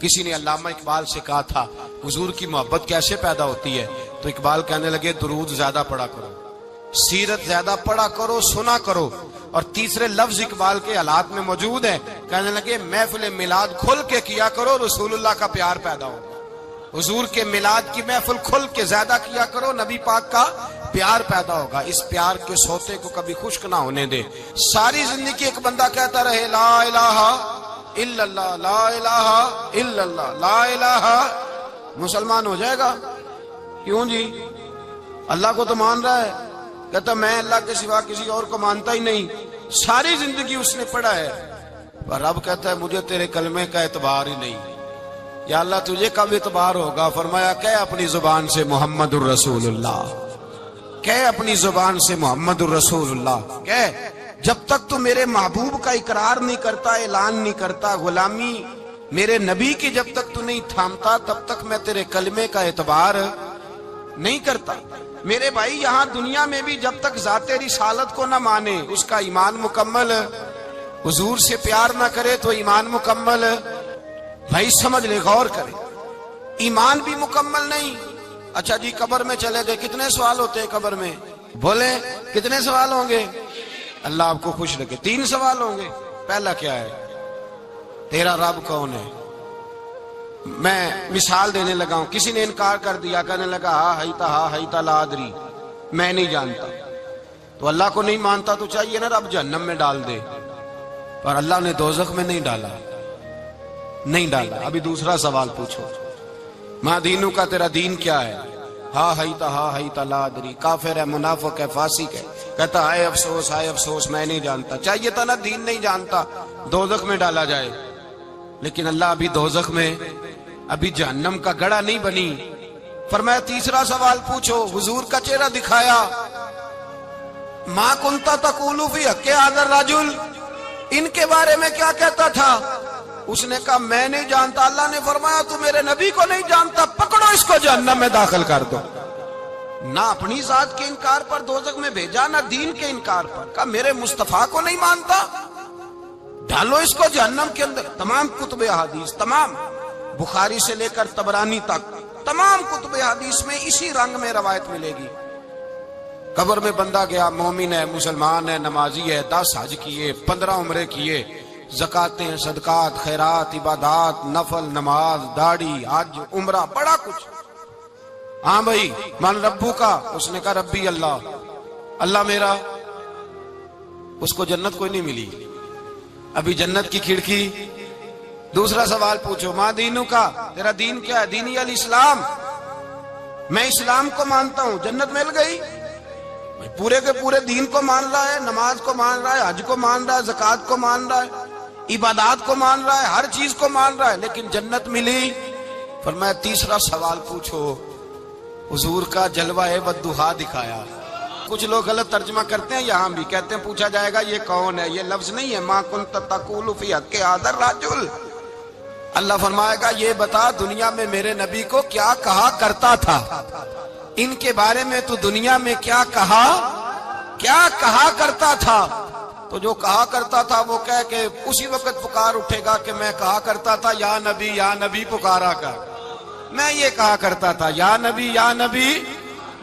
کسی نے علامہ اقبال سے کہا تھا حضور کی محبت کیسے پیدا ہوتی ہے، تو اقبال کہنے لگے درود زیادہ پڑھا کرو، سیرت زیادہ پڑھا کرو، سنا کرو. اور تیسرے لفظ اقبال کے حالات میں موجود ہے، کہنے لگے محفل میلاد کھل کے کیا کرو، رسول اللہ کا پیار پیدا ہوگا. حضور کے میلاد کی محفل کھل کے زیادہ کیا کرو، نبی پاک کا پیار پیدا ہوگا. اس پیار کے سوتے کو کبھی خشک نہ ہونے دے. ساری زندگی ایک بندہ کہتا رہے لا الہ الا اللہ، لا الہ الا اللہ، لا الہ، مسلمان ہو جائے گا. کیوں جی؟ اللہ کو تو مان رہا ہے، کہتا میں اللہ کے سوا کسی اور کو مانتا ہی نہیں. ساری زندگی اس نے پڑھا ہے، پر رب کہتا ہے مجھے تیرے کلمے کا اعتبار ہی نہیں. یا اللہ تجھے کب اعتبار ہوگا؟ فرمایا کہ اپنی زبان سے محمد الرسول اللہ، کہ اپنی زبان سے محمد الرسول اللہ، کہ جب تک تو میرے محبوب کا اقرار نہیں کرتا، اعلان نہیں کرتا، غلامی میرے نبی کی جب تک تو نہیں تھامتا، تب تک میں تیرے کلمے کا اعتبار نہیں کرتا. میرے بھائی یہاں دنیا میں بھی جب تک ذات رسالت کو نہ مانے، اس کا ایمان مکمل، حضور سے پیار نہ کرے تو ایمان مکمل. بھائی سمجھ لے، غور کرے، ایمان بھی مکمل نہیں. اچھا جی قبر میں چلے گئے، کتنے سوال ہوتے ہیں قبر میں؟ بولے کتنے سوال ہوں گے؟ اللہ آپ کو خوش رکھے. 3 سوال ہوں گے. پہلا کیا ہے؟ تیرا رب کون ہے؟ میں مثال دینے لگا ہوں. کسی نے انکار کر دیا، کہنے لگا ہا ہیتا لا ادری، میں نہیں جانتا. تو اللہ کو نہیں مانتا تو چاہیے نا رب جہنم میں ڈال دے، پر اللہ نے دوزخ میں نہیں ڈالا، نہیں ڈالا. ابھی دوسرا سوال پوچھو، ماں دینوں کا تیرا دین کیا ہے؟ ہا ہیتا لا ادری. کافر ہے، منافق ہے، فاسق ہے، کہتا ہائے افسوس، ہائے افسوس، میں نہیں جانتا. چاہیے تھا نا دین نہیں جانتا دوزخ میں ڈالا جائے. لیکن اللہ ابھی دوزخ میں، ابھی جہنم کا گڑھا نہیں بنی. فرمایا تیسرا سوال پوچھو، حضور کا چہرہ دکھایا، ما کنتا تقول فی حق ھذا الرجل، ان کے بارے میں کیا کہتا تھا؟ اس نے کہا میں نہیں جانتا. اللہ نے فرمایا تو میرے نبی کو نہیں جانتا، پکڑو اس کو جہنم میں داخل کر دو. نہ اپنی ذات کے انکار پر دوزخ میں بھیجا، نہ دین کے انکار پر. کہا میرے مصطفیٰ کو نہیں مانتا، ڈالو اس کو جہنم کے اندر. تمام کتب احادیث، تمام بخاری سے لے کر طبرانی تک، تمام کتب احادیث میں اسی رنگ میں روایت ملے گی. قبر میں بندہ گیا، مومن ہے، مسلمان ہے، نمازی ہے، 10 حج کیے، 15 عمرے کیے، زکاتیں، صدقات، خیرات، عبادات، نفل، نماز، داڑھی، حج، عمرہ، بڑا کچھ. ہاں بھائی من ربو کا؟ اس نے کہا ربی اللہ، اللہ میرا. اس کو جنت کوئی نہیں ملی، ابھی جنت کی کھڑکی. دوسرا سوال پوچھو، ماں دینوں کا، تیرا دین کیا ہے؟ دینی الاسلام، میں اسلام کو مانتا ہوں. جنت مل گئی. پورے کے پورے دین کو مان رہا ہے، نماز کو مان رہا ہے، حج کو مان رہا ہے، زکات کو مان رہا ہے، عبادات کو مان رہا ہے، ہر چیز کو مان رہا ہے، لیکن جنت ملی. فرمایا تیسرا سوال پوچھو، حضور کا جلوہ والضحیٰ دکھایا. کچھ لوگ غلط ترجمہ کرتے ہیں، یہاں بھی کہتے ہیں پوچھا جائے گا یہ کون ہے. یہ لفظ نہیں ہے ما کنت تقول فی حق ھذا الرجل. اللہ فرمائے گا یہ بتا دنیا میں میرے نبی کو کیا کہا کرتا تھا، ان کے بارے میں تو دنیا میں کیا کہا کرتا تھا. تو جو کہا کرتا تھا وہ کہہ کے اسی وقت پکار اٹھے گا کہ میں کہا کرتا تھا یا نبی پکارا کر. میں یہ کہا کرتا تھا یا نبی.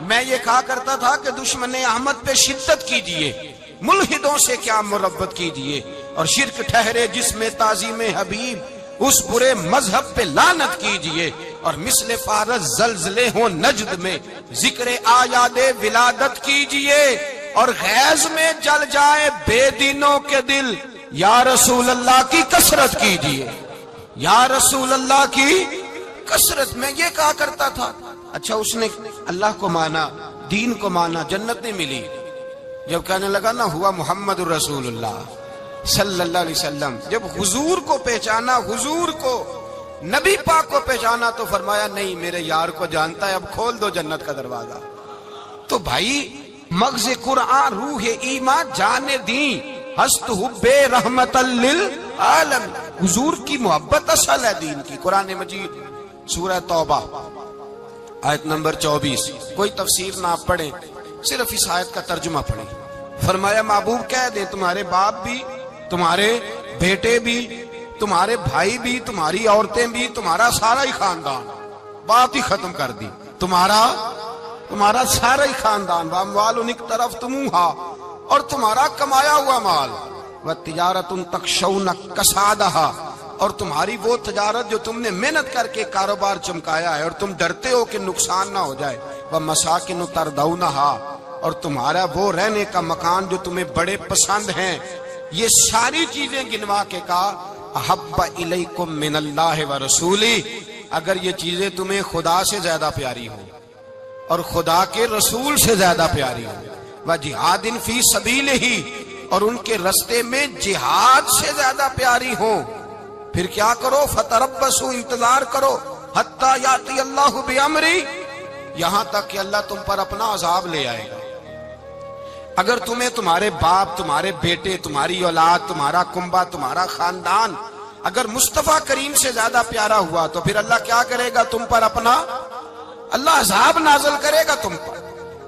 میں یہ کہا کرتا تھا کہ دشمن احمد پہ شدت کیجئے، ملحدوں سے کیا مربت کیجئے، اور شرک ٹھہرے جس میں تعظیم حبیب، اس برے مذہب پہ لعنت کیجئے. اور مثل فارس زلزلے ہوں نجد میں، ذکر آیاد ولادت کیجئے. اور غیظ میں جل جائے بے دینوں کے دل، یا رسول اللہ کی کثرت کیجئے، یا رسول اللہ کی کثرت. میں یہ کہا کرتا تھا. اچھا اس نے اللہ کو مانا، دین کو مانا، جنت نہیں ملی. جب کہنے لگا نا ہوا محمد الرسول اللہ صلی اللہ علیہ وسلم، جب حضور کو پہچانا، حضور کو، نبی پاک کو پہچانا، تو فرمایا نہیں میرے یار کو جانتا ہے، اب کھول دو جنت کا دروازہ. تو بھائی مغز قرآن، روح ایمان، جان دین، ہست حب رحمت للعالم. حضور کی محبت اصل ہے دین کی. قرآن مجید سورہ توبہ آیت نمبر 24. کوئی تفسیر نہ آپ پڑھیں، صرف اس آیت کا ترجمہ پڑھیں. فرمایا محبوب کہہ دیں تمہارے باپ بھی، تمہارے بیٹے بھی، تمہارے بھائی بھی، تمہاری عورتیں بھی، تمہارا سارا ہی خاندان، بات ہی ختم کر دی، تمہارا سارا ہی خاندان، واموال اقترفتموہا، اور تمہارا کمایا ہوا مال، وتجارت تخشون کسادہا، اور تمہاری وہ تجارت جو تم نے محنت کر کے کاروبار چمکایا ہے اور تم ڈرتے ہو کہ نقصان نہ ہو جائے، ومساکن تردونہا، اور تمہارا وہ رہنے کا مکان جو تمہیں بڑے پسند ہیں، یہ ساری چیزیں گنوا کے کہا احب الیکم من اللہ ورسولی، اگر یہ چیزیں تمہیں خدا سے زیادہ پیاری ہوں اور خدا کے رسول سے زیادہ پیاری ہوں، وجہاد فی سبیلہ، اور ان کے رستے میں جہاد سے زیادہ پیاری ہوں، پھر کیا کرو؟ فتربصوا، انتظار کرو، حتی یاتی اللہ بامری، یہاں تک کہ اللہ تم پر اپنا عذاب لے آئے گا۔ اگر تمہیں تمہارے باپ، تمہارے بیٹے، تمہاری اولاد، تمہارا کنبہ، تمہارا خاندان اگر مصطفیٰ کریم سے زیادہ پیارا ہوا تو پھر اللہ کیا کرے گا تم پر؟ اپنا اللہ عذاب نازل کرے گا تم پر،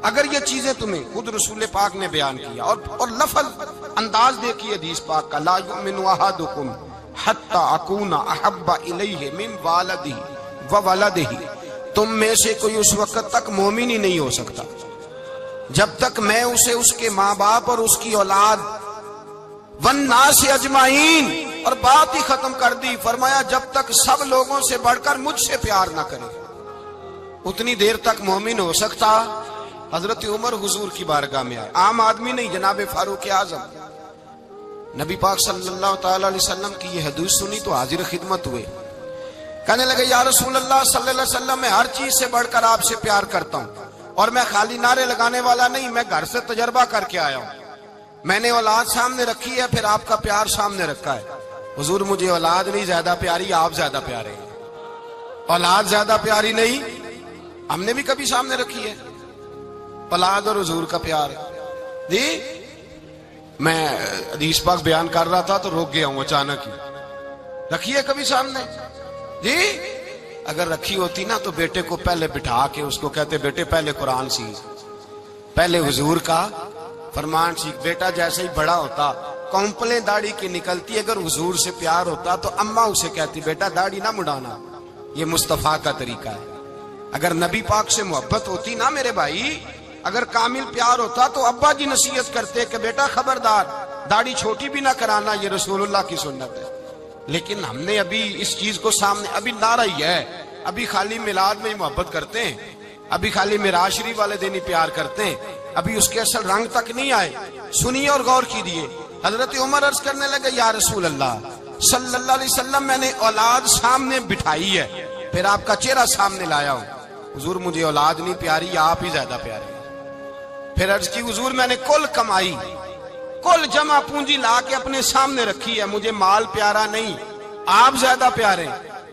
اگر یہ چیزیں تمہیں خود رسول پاک نے بیان کیا، اور لفظ انداز دیکھیے حدیث پاک کا، لا یؤمن احدکم حتی اکون احب الیہ من والدہ وولدہ، تم میں سے کوئی اس وقت تک مومن ہی نہیں ہو سکتا جب تک میں اسے اس کے ماں باپ اور اس کی اولاد والناس اجمعین، اور بات ہی ختم کر دی، فرمایا جب تک سب لوگوں سے بڑھ کر مجھ سے پیار نہ کرے اتنی دیر تک مومن ہو سکتا۔ حضرت عمر حضور کی بارگاہ میں آئے، عام آدمی نہیں، جناب فاروق اعظم، نبی پاک صلی اللہ تعالی علیہ وسلم کی یہ حدیث سنی تو حاضر خدمت ہوئے، کہنے لگے یا رسول اللہ صلی اللہ علیہ وسلم، میں ہر چیز سے بڑھ کر آپ سے پیار کرتا ہوں، اور میں خالی نعرے لگانے والا نہیں، میں گھر سے تجربہ کر کے آیا ہوں، میں نے اولاد سامنے رکھی ہے، پھر آپ کا پیار سامنے رکھا ہے، حضور مجھے اولاد نہیں زیادہ پیاری، آپ زیادہ پیارے ہیں، اولاد زیادہ پیاری نہیں، ہم نے بھی کبھی سامنے رکھی ہے اولاد اور حضور کا پیار جی۔ میں حدیث پاک بیان کر رہا تھا تو روک گیا ہوں اچانک ہی، رکھی ہے کبھی سامنے جی؟ اگر رکھی ہوتی نا تو بیٹے کو پہلے بٹھا کے اس کو کہتے بیٹے پہلے قرآن سیکھ، پہلے حضور کا فرمان سیکھ۔ بیٹا جیسے ہی بڑا ہوتا، کونپلیں داڑھی کی نکلتی، اگر حضور سے پیار ہوتا تو اماں اسے کہتی بیٹا داڑھی نہ مڈانا، یہ مصطفیٰ کا طریقہ ہے۔ اگر نبی پاک سے محبت ہوتی نا میرے بھائی، اگر کامل پیار ہوتا تو ابا جی نصیحت کرتے کہ بیٹا خبردار داڑھی چھوٹی بھی نہ کرانا، یہ رسول اللہ کی سنت ہے۔ لیکن ہم نے ابھی اس چیز کو سامنے، ابھی نعرہ ہی ہے، ابھی خالی میلاد میں ہی محبت کرتے ہیں، ابھی خالی معراج شریف والے دن ہی پیار کرتے ہیں، ابھی اس کے اصل رنگ تک نہیں آئے۔ سنیے اور غور کیجیے، حضرت عمر عرض کرنے لگے یا رسول اللہ صلی اللہ علیہ وسلم، میں نے اولاد سامنے بٹھائی ہے، پھر آپ کا چہرہ سامنے لایا ہوں، حضور مجھے اولاد نہیں پیاری، آپ ہی زیادہ پیارے۔ پھر عرض کی حضور میں نے کل کمائی، کل جمع پونجی لا کے اپنے سامنے رکھی ہے، مجھے مال پیارا نہیں، آپ زیادہ پیارے۔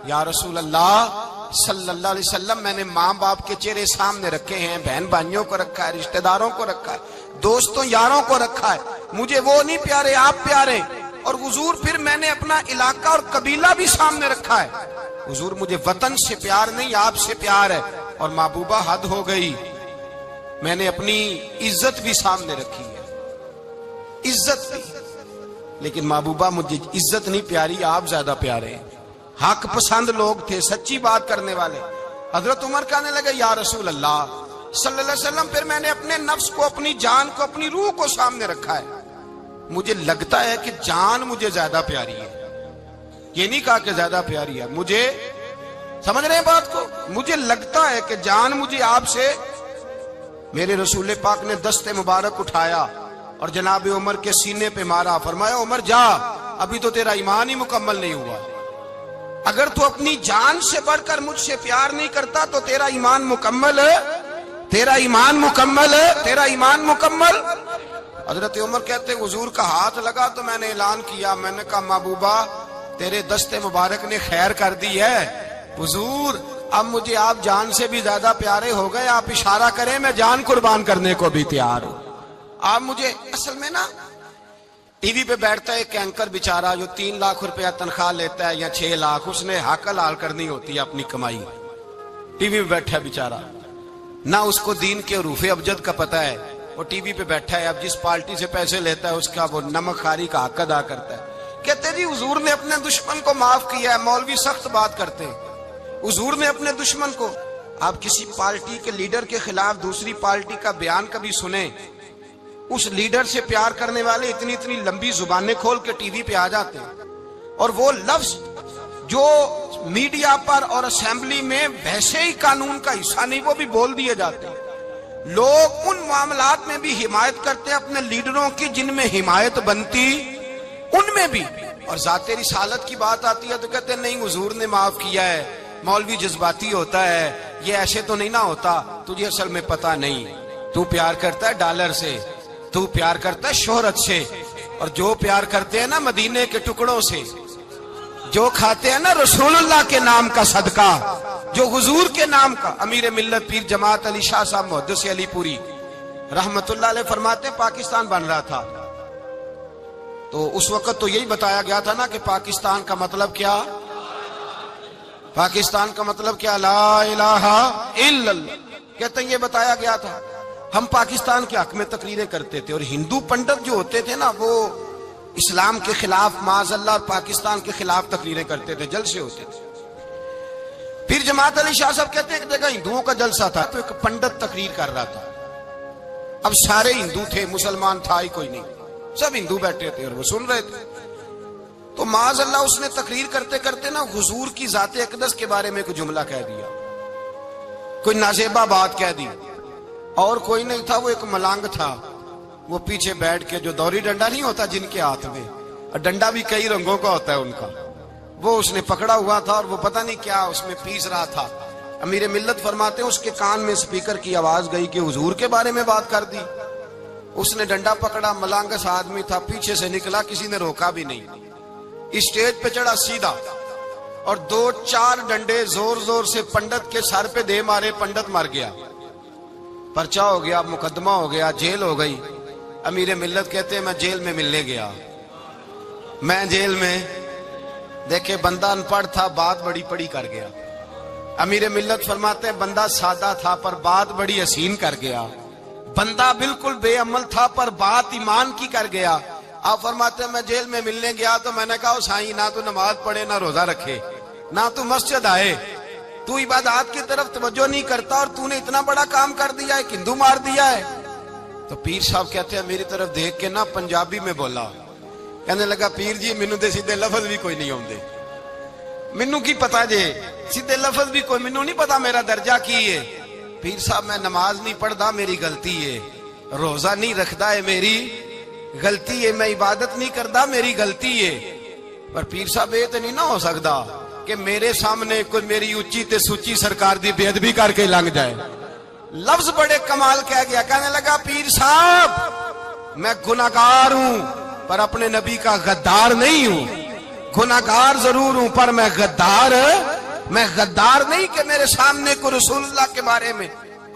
یا رسول اللہ صلی اللہ علیہ وسلم، میں نے ماں باپ کے چہرے سامنے رکھے ہیں، بہن بھائیوں کو رکھا ہے، رشتہ داروں کو رکھا ہے، دوستوں یاروں کو رکھا ہے، مجھے وہ نہیں پیارے، آپ پیارے۔ اور حضور پھر میں نے اپنا علاقہ اور قبیلہ بھی سامنے رکھا ہے، حضور مجھے وطن سے پیار نہیں، آپ سے پیار ہے۔ اور محبوبہ حد ہو گئی، میں نے اپنی عزت بھی سامنے رکھی ہے، عزت بھی، لیکن محبوبہ مجھے عزت نہیں پیاری، آپ زیادہ پیارے ہیں۔ حق پسند لوگ تھے، سچی بات کرنے والے۔ حضرت عمر کہنے لگے یا رسول اللہ صلی اللہ علیہ وسلم، پھر میں نے اپنے نفس کو، اپنی جان کو، اپنی روح کو سامنے رکھا ہے، مجھے لگتا ہے کہ جان مجھے زیادہ پیاری ہے، یہ نہیں کہا کہ زیادہ پیاری ہے، مجھے سمجھ رہے ہیں بات کو، مجھے لگتا ہے کہ جان مجھے آپ سے۔ میرے رسول پاک نے دست مبارک اٹھایا اور جناب عمر کے سینے پہ مارا، فرمایا عمر جا، ابھی تو تیرا ایمان ہی مکمل نہیں ہوا، اگر تو اپنی جان سے بڑھ کر مجھ سے پیار نہیں کرتا تو تیرا ایمان مکمل ہے، تیرا ایمان مکمل ہے، تیرا ایمان مکمل۔ حضرت عمر کہتے حضور کا ہاتھ لگا تو میں نے اعلان کیا، میں نے کہا محبوبہ تیرے دست مبارک نے خیر کر دی ہے، حضور اب مجھے آپ جان سے بھی زیادہ پیارے ہو گئے، آپ اشارہ کریں میں جان قربان کرنے کو بھی تیار ہوں۔ آپ مجھے، اصل میں نا ٹی وی پہ بیٹھتا ہے ایک اینکر بیچارہ جو 3 لاکھ روپیہ تنخواہ لیتا ہے یا 6 لاکھ، اس نے حق حلال کرنی ہوتی ہے اپنی کمائی، ٹی وی پہ بیٹھا ہے بیچارہ، نہ اس کو دین کے حروف ابجد کا پتہ ہے، وہ ٹی وی پہ بیٹھا ہے، اب جس پارٹی سے پیسے لیتا ہے اس کا وہ نمک خواری کا حق ادا کرتا ہے، کہتے جی حضور نے اپنے دشمن کو معاف کیا ہے. مولوی سخت بات کرتے ہیں. حضور نے اپنے دشمن کو، آپ کسی پارٹی کے لیڈر کے خلاف دوسری پارٹی کا بیان کبھی سنیں، اس لیڈر سے پیار کرنے والے اتنی اتنی لمبی زبانیں کھول کے ٹی وی پہ آ جاتے ہیں، اور وہ لفظ جو میڈیا پر اور اسمبلی میں ویسے ہی قانون کا حصہ نہیں وہ بھی بول دیے جاتے ہیں. لوگ ان معاملات میں بھی حمایت کرتے ہیں اپنے لیڈروں کی جن میں حمایت بنتی ان میں بھی، اور ذات رسالت کی بات آتی ہے تو کہتے ہیں نہیں حضور نے معاف کیا ہے. مولوی جذباتی ہوتا ہے، یہ ایسے تو نہیں نہ ہوتا، تجھے اصل میں پتا نہیں. تو پیار کرتا ہے ڈالر سے، تو پیار کرتا ہے شہرت سے، اور جو پیار کرتے ہیں نا مدینے کے ٹکڑوں سے، جو کھاتے ہیں نا رسول اللہ کے نام کا صدقہ، جو حضور کے نام کا. امیر ملت پیر جماعت علی شاہ صاحب محدث علی پوری رحمت اللہ علیہ فرماتے ہیں پاکستان بن رہا تھا تو اس وقت تو یہی بتایا گیا تھا نا کہ پاکستان کا مطلب کیا، پاکستان کا مطلب کیا، لا الہ الا اللہ. کہتے ہیں یہ بتایا گیا تھا. ہم پاکستان کے حق میں تقریریں کرتے تھے، اور ہندو پنڈت جو ہوتے تھے نا وہ اسلام کے خلاف معاذ اللہ اور پاکستان کے خلاف تقریریں کرتے تھے، جلسے ہوتے تھے. پھر جماعت علی شاہ صاحب کہتے ہیں ایک جگہ ہندوؤں کا جلسہ تھا تو ایک پنڈت تقریر کر رہا تھا. اب سارے ہندو تھے، مسلمان تھا ہی کوئی نہیں، سب ہندو بیٹھے تھے اور وہ سن رہے تھے. تو معاذ اللہ اس نے تقریر کرتے کرتے نا حضور کی ذات اقدس کے بارے میں کوئی جملہ کہہ دیا، کوئی نازیبہ بات کہہ دی. اور کوئی نہیں تھا، وہ ایک ملانگ تھا، وہ پیچھے بیٹھ کے جو دوری ڈنڈا نہیں ہوتا جن کے ہاتھ میں، اور ڈنڈا بھی کئی رنگوں کا ہوتا ہے ان کا، وہ اس نے پکڑا ہوا تھا اور وہ پتہ نہیں کیا اس میں پیس رہا تھا. امیر ملت فرماتے ہیں اس کے کان میں سپیکر کی آواز گئی کہ حضور کے بارے میں بات کر دی. اس نے ڈنڈا پکڑا، ملانگس آدمی تھا، پیچھے سے نکلا، کسی نے روکا بھی نہیں. اسٹیج پہ چڑھا سیدھا اور 2-4 ڈنڈے زور زور سے پنڈت کے سر پہ دے مارے. پنڈت مر گیا، پرچہ ہو گیا، مقدمہ ہو گیا، جیل ہو گئی. امیر ملت کہتے ہیں میں جیل میں ملنے گیا، میں جیل میں، دیکھے بندہ ان پڑھ تھا، بات بڑی پڑی کر گیا. امیر ملت فرماتے ہیں بندہ سادہ تھا پر بات بڑی حسین کر گیا، بندہ بالکل بے عمل تھا پر بات ایمان کی کر گیا. آپ فرماتے ہیں میں جیل میں ملنے گیا تو میں نے کہا سائیں نہ تو نماز پڑھے، نہ روزہ رکھے، نہ تو مسجد آئے، تو عبادات کی طرف توجہ نہیں کرتا، اور تو نے اتنا بڑا کام کر دیا ہے، ہندو مار دیا ہے. تو پیر صاحب کہتے ہیں میری طرف دیکھ کے نا پنجابی میں بولا، کہنے لگا پیر جی مینوں دے سیدھے لفظ بھی کوئی نہیں آوندے، مینوں کی پتا جے سیدھے لفظ بھی کوئی، مینوں نہیں پتا میرا درجہ کی ہے. پیر صاحب میں نماز نہیں پڑھدا میری غلطی ہے، روزہ نہیں رکھدا ہے میری غلطی ہے، میں عبادت نہیں کردا میری غلطی ہے. پر پیر صاحب یہ تو نہیں نہ ہو سکتا کہ میرے سامنے کوئی میری اونچی تے سچی سرکار دی بے ادبی کر کے لنگ جائے. لفظ بڑے کمال کہہ گیا، کہنے لگا پیر صاحب میں گناہگار ہوں پر اپنے نبی کا غدار نہیں ہوں. گناہگار ضرور ہوں پر میں غدار نہیں کہ میرے سامنے کو رسول اللہ کے بارے میں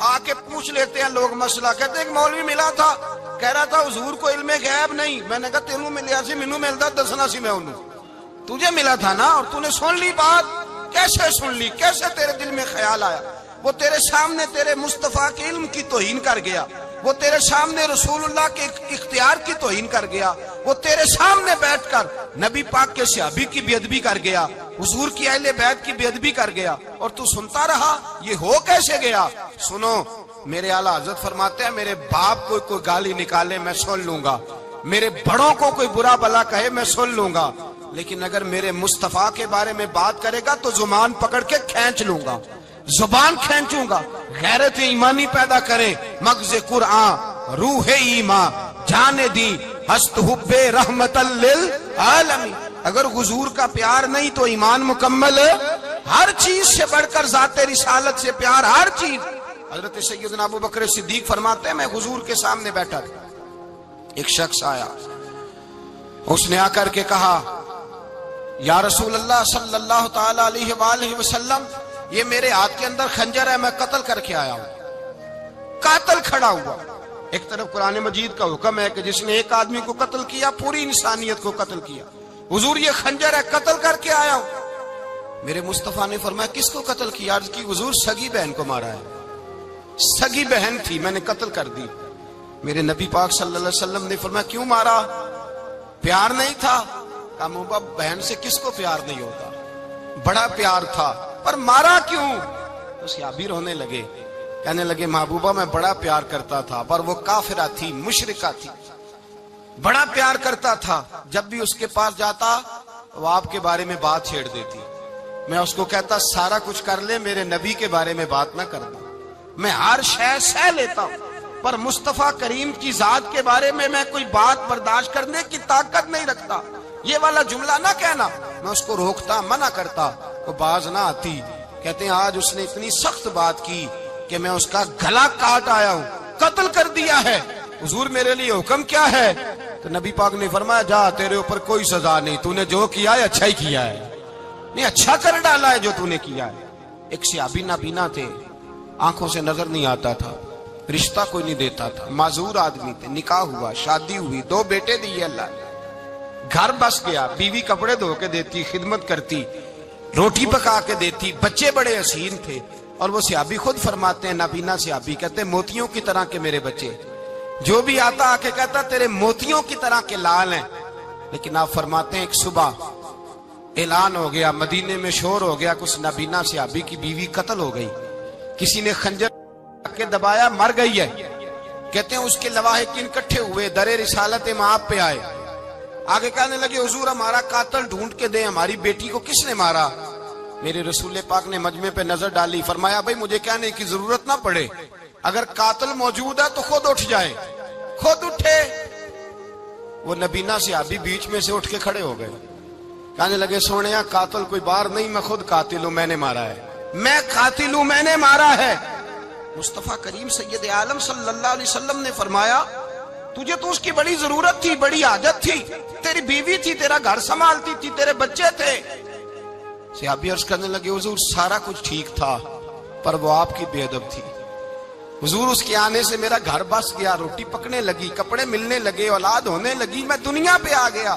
آ کے پوچھ لیتے ہیں لوگ مسئلہ. کہتے ہیں ایک مولوی ملا تھا، کہہ رہا تھا حضور کو علم غیب نہیں. میں نے کہا تینوں ملیا سی، مینوں ملدا دسنا سی، میں انہوں تجھے ملا تھا نا، اور تو نے سن لی بات. کیسے سن لی، کیسے تیرے دل میں خیال آیا؟ وہ تیرے سامنے تیرے مصطفیٰ کے علم کی توہین کر گیا، وہ تیرے سامنے رسول اللہ کے اختیار کی توہین کر گیا، وہ تیرے سامنے بیٹھ کر نبی پاک کے صحابی کی بے ادبی کر گیا، حضور کی اہل بیت کی بے ادبی کر گیا، اور تو سنتا رہا. یہ ہو کیسے گیا؟ سنو، میرے اعلیٰ حضرت فرماتے ہیں میرے باپ کو کوئی گالی نکالے میں سن لوں گا، میرے بڑوں کو کوئی برا بلا کہے میں سن لوں گا، لیکن اگر میرے مصطفیٰ کے بارے میں بات کرے گا تو زبان پکڑ کے کھینچ لوں گا، زبان کھینچوں گا. غیرت ایمانی پیدا کرے مغز قرآن روح ایمان جانے دی ہست حب رحمت للعالمین. اگر حضور کا پیار نہیں تو ایمان مکمل، ہر چیز سے بڑھ کر ذات رسالت سے پیار، ہر چیز. حضرت سیدنا ابو بکر صدیق فرماتے ہیں میں حضور کے سامنے بیٹھا تھا، ایک شخص آیا، اس نے آ کر کے کہا یا رسول اللہ صلی اللہ تعالی علیہ وآلہ وسلم یہ میرے ہاتھ کے اندر خنجر ہے، میں قتل کر کے آیا ہوں. قاتل کھڑا ہوا. ایک طرف قرآن مجید کا حکم ہے کہ جس نے ایک آدمی کو قتل کیا پوری انسانیت کو قتل کیا. حضور یہ خنجر ہے، قتل کر کے آیا ہوں. میرے مصطفیٰ نے فرمایا کس کو قتل کیا؟ عرض کی حضور سگی بہن کو مارا ہے، سگی بہن تھی میں نے قتل کر دی. میرے نبی پاک صلی اللہ علیہ وسلم نے فرمایا کیوں مارا؟ پیار نہیں تھا؟ کہا محبوبہ بہن سے کس کو پیار نہیں ہوتا، بڑا پیار تھا، پر مارا کیوں؟ تو صحابی رونے لگے، کہنے لگے محبوبہ میں بڑا پیار کرتا تھا، پر وہ کافرہ تھی، مشرکہ تھی، بڑا پیار کرتا تھا، جب بھی اس کے پاس جاتا وہ آپ کے بارے میں بات چھیڑ دیتی، میں اس کو کہتا سارا کچھ کر لے میرے نبی کے بارے میں بات نہ کرنا، میں ہر شے سہ لیتا ہوں، پر مصطفیٰ کریم کی ذات کے بارے میں کوئی بات برداشت کرنے کی طاقت نہیں رکھتا، یہ والا جملہ نہ کہنا، میں اس کو روکتا، منع کرتا، وہ باز نہ آتی۔ کہتے ہیں آج اس نے اتنی سخت بات کی کہ میں اس کا گلا کاٹ آیا ہوں، قتل کر دیا ہے، حضور میرے لیے حکم کیا ہے؟ تو نبی پاک نے فرمایا جا تیرے اوپر کوئی سزا نہیں، تو نے جو کیا ہے اچھا ہی کیا ہے، نہیں اچھا کر ڈالا ہے جو تو نے کیا ہے۔ ایک صحابی نابینا تھے، آنکھوں سے نظر نہیں آتا تھا، رشتہ کوئی نہیں دیتا تھا، معذور آدمی تھے، نکاح ہوا، شادی ہوئی، 2 بیٹے دیے اللہ نے، گھر بس گیا، بیوی کپڑے دھو کے دیتی، خدمت کرتی، روٹی پکا کے دیتی، بچے بڑے حسین تھے، اور وہ صحابی خود فرماتے ہیں، نابینا صحابی کہتے ہیں موتیوں کی طرح کے میرے بچے، جو بھی آتا آ کے کہتا تیرے موتیوں کی طرح کے لال ہیں۔ لیکن آپ فرماتے ہیں ایک صبح اعلان ہو گیا، مدینے میں شور ہو گیا، کچھ نابینا صحابی کی بیوی قتل ہو گئی، کسی نے خنجر کے دبایا، مر گئی ہے۔ کہتے ہیں اس کے لواحقین اکٹھے ہوئے، در رسالت مآب پہ آئے، آگے کہنے لگے حضور ہمارا قاتل ڈھونڈ کے دیں، ہماری بیٹی کو کس نے مارا؟ میرے رسول پاک نے مجمع پہ نظر ڈالی، فرمایا بھائی مجھے کہنے کی ضرورت نہ پڑے، اگر قاتل موجود ہے تو خود اٹھ جائے۔ خود اٹھے، وہ نبینا صحابی بیچ میں سے اٹھ کے کھڑے ہو گئے، کہنے لگے سونیا قاتل کوئی باہر نہیں، میں خود قاتل ہوں، میں نے مارا ہے، میں قاتل ہوں، میں نے مارا ہے۔ مصطفیٰ کریم سید عالم صلی اللہ علیہ وسلم نے فرمایا تجھے تو اس کی بڑی ضرورت تھی، بڑی حاجت تھی، تیری بیوی تھی، تیرا گھر سنبھالتی تھی، تیرے بچے تھے۔ صحابی عرض کرنے لگے حضور سارا کچھ ٹھیک تھا، پر وہ آپ کی بے ادب تھی، حضور اس کے آنے سے میرا گھر بس گیا، روٹی پکنے لگی، کپڑے ملنے لگے، اولاد ہونے لگی، میں دنیا پہ آ گیا،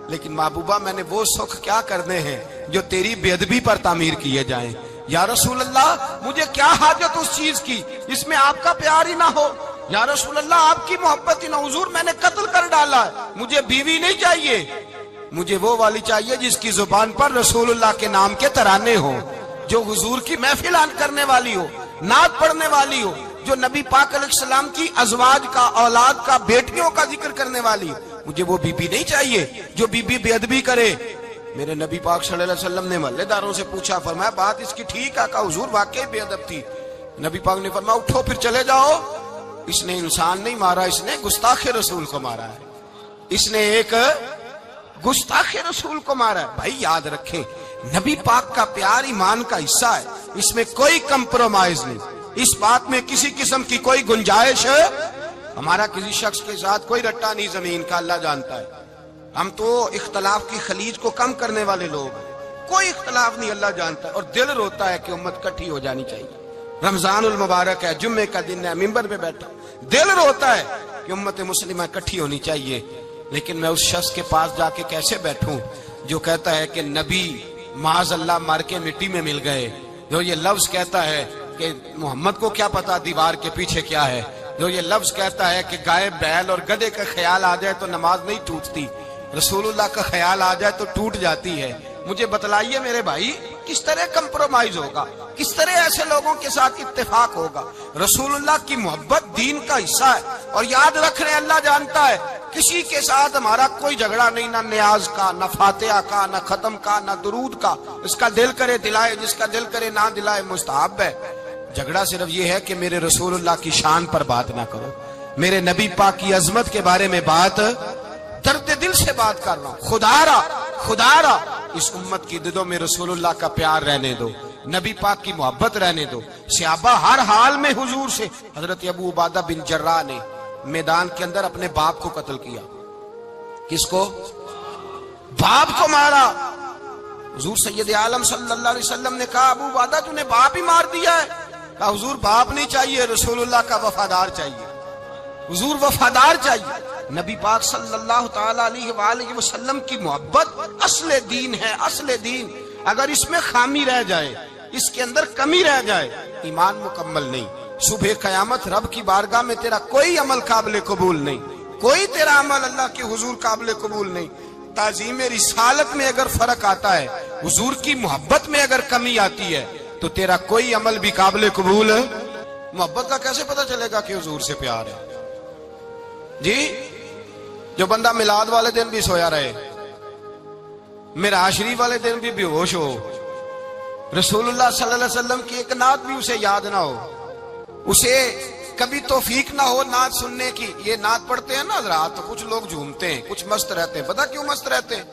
لیکن محبوبہ میں نے وہ سکھ کیا کرنے ہیں جو تیری بے ادبی پر تعمیر کیے جائیں۔ یا رسول اللہ مجھے کیا حاجت اس چیز کی جس میں آپ کا پیار ہی نہ ہو، یا رسول اللہ آپ کی محبت ہی نہ، حضور میں نے قتل کر ڈالا ہے، مجھے بیوی نہیں چاہیے، مجھے وہ والی چاہیے جس کی زبان پر رسول اللہ کے نام کے ترانے ہو، جو حضور کی محفل کرنے والی ہو، نعت پڑھنے والی ہو، جو نبی پاک علیہ السلام کی ازواج کا، اولاد کا، بیٹیوں کا ذکر کرنے والی ہو، مجھے وہ بیوی نہیں چاہیے جو بیوی بے ادبی کرے۔ میرے نبی پاک صلی اللہ علیہ وسلم نے محلے داروں سے پوچھا، فرمایا بات اس کی ٹھیک ہے؟ کہا حضور واقعی بے ادب تھی۔ نبی پاک نے فرمایا اٹھو پھر چلے جاؤ، اس نے انسان نہیں مارا، اس نے گستاخ رسول کو مارا ہے، اس نے ایک گستاخ رسول کو مارا ہے۔ بھائی یاد رکھیں نبی پاک کا پیار ایمان کا حصہ ہے، اس میں کوئی کمپرومائز نہیں، اس بات میں کسی قسم کی کوئی گنجائش ہے۔ ہمارا کسی شخص کے ساتھ کوئی رٹا نہیں زمین کا، اللہ جانتا ہے، ہم تو اختلاف کی خلیج کو کم کرنے والے لوگ ہیں، کوئی اختلاف نہیں، اللہ جانتا ہے، اور دل روتا ہے کہ امت کٹھی ہو جانی چاہیے۔ رمضان المبارک ہے، جمعے کا دن ہے، منبر پہ بیٹھا، دل روتا ہے کہ امت مسلمہ کٹھی ہونی چاہیے، لیکن میں اس شخص کے پاس جا کے کیسے بیٹھوں جو کہتا ہے کہ نبی معاذ اللہ مر کے مٹی میں مل گئے، جو یہ لفظ کہتا ہے کہ محمد کو کیا پتا دیوار کے پیچھے کیا ہے، جو یہ لفظ کہتا ہے کہ گائے بیل اور گدھے کا خیال آ جائے تو نماز نہیں ٹوٹتی، رسول اللہ کا خیال آ جائے تو ٹوٹ جاتی ہے۔ مجھے بتلائیے میرے بھائی کس طرح کمپرومائز ہوگا، کس طرح ایسے لوگوں کے ساتھ اتفاق ہوگا؟ رسول اللہ کی محبت دین کا حصہ ہے، اور یاد رکھ رہے اللہ جانتا ہے کسی کے ساتھ ہمارا کوئی جھگڑا نہیں، نہ نیاز کا، نہ فاتحہ کا، نہ ختم کا، نہ درود کا، اس کا دل کرے دلائے، جس کا دل کرے نہ دلائے، مستحب ہے۔ جھگڑا صرف یہ ہے کہ میرے رسول اللہ کی شان پر بات نہ کرو، میرے نبی پاک کی عظمت کے بارے میں بات، درد دل سے بات کر رہا ہوں، خدا را اس امت کی دلوں میں رسول اللہ کا پیار رہنے دو، نبی پاک کی محبت رہنے دو۔ صحابہ ہر حال میں حضور سے، حضرت ابو عبادہ بن جراح نے میدان کے اندر اپنے باپ کو قتل کیا، کس کو؟ باپ کو مارا۔ حضور سید عالم صلی اللہ علیہ وسلم نے کہا ابو عبادہ تو نے باپ ہی مار دیا ہے؟ کہا حضور باپ نہیں چاہیے، رسول اللہ کا وفادار چاہیے، حضور وفادار چاہیے۔ نبی پاک صلی اللہ تعالی علیہ وآلہ وسلم کی محبت اصل دین ہے، اصل دین۔ اگر اس میں خامی رہ جائے، اس کے اندر کمی رہ جائے، ایمان مکمل نہیں۔ صبح قیامت رب کی بارگاہ میں تیرا کوئی عمل قابل قبول نہیں، کوئی تیرا عمل اللہ کے حضور قابل قبول نہیں۔ تعظیم رسالت میں اگر فرق آتا ہے، حضور کی محبت میں اگر کمی آتی ہے، تو تیرا کوئی عمل بھی قابل قبول ہے۔ محبت کا کیسے پتہ چلے گا کہ حضور سے پیار ہے؟ جی، جو بندہ میلاد والے دن بھی سویا رہے، معراج شریف والے دن بھی بے ہوش ہو، رسول اللہ صلی اللہ علیہ وسلم کی ایک نعت بھی اسے یاد نہ ہو، اسے کبھی توفیق نہ ہو نعت سننے کی۔ یہ نعت پڑھتے ہیں نا حضرات، تو کچھ لوگ جھومتے ہیں، کچھ مست رہتے ہیں۔ پتہ کیوں مست رہتے ہیں؟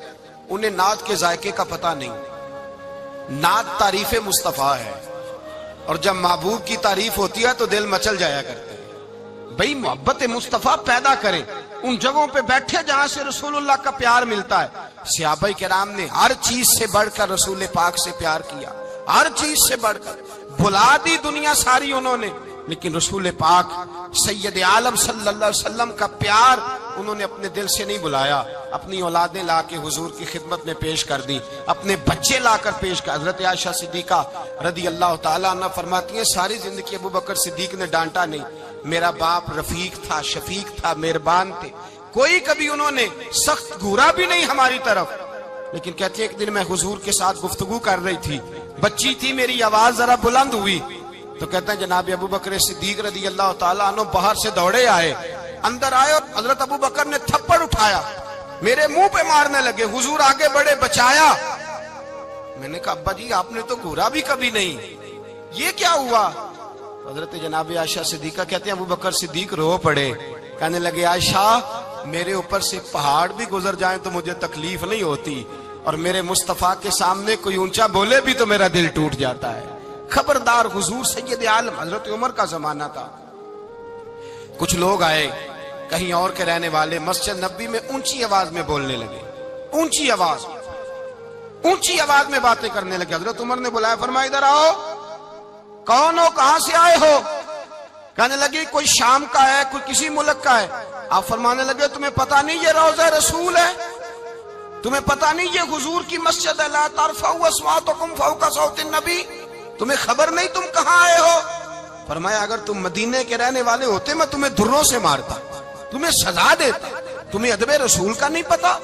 انہیں نعت کے ذائقے کا پتہ نہیں۔ نعت تعریف مصطفیٰ ہے، اور جب محبوب کی تعریف ہوتی ہے تو دل مچل جایا کرتے ہیں۔ بھئی محبت مصطفیٰ پیدا کریں، ان جگہوں پہ بیٹھے جہاں سے رسول اللہ کا پیار ملتا ہے۔ صحابہ کرام نے ہر چیز سے بڑھ کر رسول پاک سے پیار کیا، ہر چیز سے بڑھ کر۔ بھلا دی دنیا ساری انہوں نے، لیکن رسول پاک سید عالم صلی اللہ علیہ وسلم کا پیار انہوں نے اپنے دل سے نہیں بلایا۔ اپنی اولادیں لا کے حضور کی خدمت میں پیش کر دی، اپنے بچے لا کر پیش کر۔ حضرت عائشہ صدیقہ رضی اللہ تعالیٰ عنہ فرماتی ہیں ساری زندگی ابو بکر صدیق نے ڈانٹا نہیں، میرا باپ رفیق تھا، شفیق تھا، مہربان تھے، کوئی کبھی انہوں نے سخت گھورا بھی نہیں ہماری طرف۔ لیکن کہتے ہیں ایک دن میں حضور کے ساتھ گفتگو کر رہی تھی، بچی تھی، میری آواز ذرا بلند ہوئی، تو کہتے ہیں جناب ابو بکر صدیق رضی اللہ تعالیٰ عنہ باہر سے دوڑے آئے، اندر آئے اور حضرت ابو بکر نے تھپڑ اٹھایا، میرے منہ پہ مارنے لگے۔ حضور آگے بڑھے، بچایا۔ میں نے کہا ابا جی آپ نے تو گھورا بھی کبھی نہیں، یہ کیا ہوا؟ حضرت جناب عائشہ صدیقہ کہتے ہیں ابو بکر صدیق رو پڑے، کہنے لگے عائشہ میرے اوپر سے پہاڑ بھی گزر جائیں تو مجھے تکلیف نہیں ہوتی، اور میرے مصطفیٰ کے سامنے کوئی اونچا بولے بھی تو میرا دل ٹوٹ جاتا ہے۔ خبردار، حضور سید عالم، حضرت عمر کا زمانہ تھا، کچھ لوگ آئے کہیں اور کے رہنے والے، مسجد نبوی میں اونچی آواز میں بولنے لگے، اونچی آواز میں باتیں کرنے لگے۔ حضرت عمر نے بلایا، فرمایا ادھر آؤ، کون ہو، کہاں سے آئے ہو؟ کہنے لگے کوئی شام کا ہے، کوئی کسی ملک کا ہے۔ آپ فرمانے لگے تمہیں پتہ نہیں یہ روضہ رسول ہے؟ تمہیں پتہ نہیں یہ حضور کی مسجد ہے؟ لا ترفعوا اصواتکم فوق صوت النبی، تمہیں خبر نہیں تم کہاں آئے ہو؟ فرمایا اگر تم مدینے کے رہنے والے ہوتے میں تمہیں دھروں سے مارتا، تمہیں سزا دیتا۔ تمہیں ادب رسول کا نہیں پتا،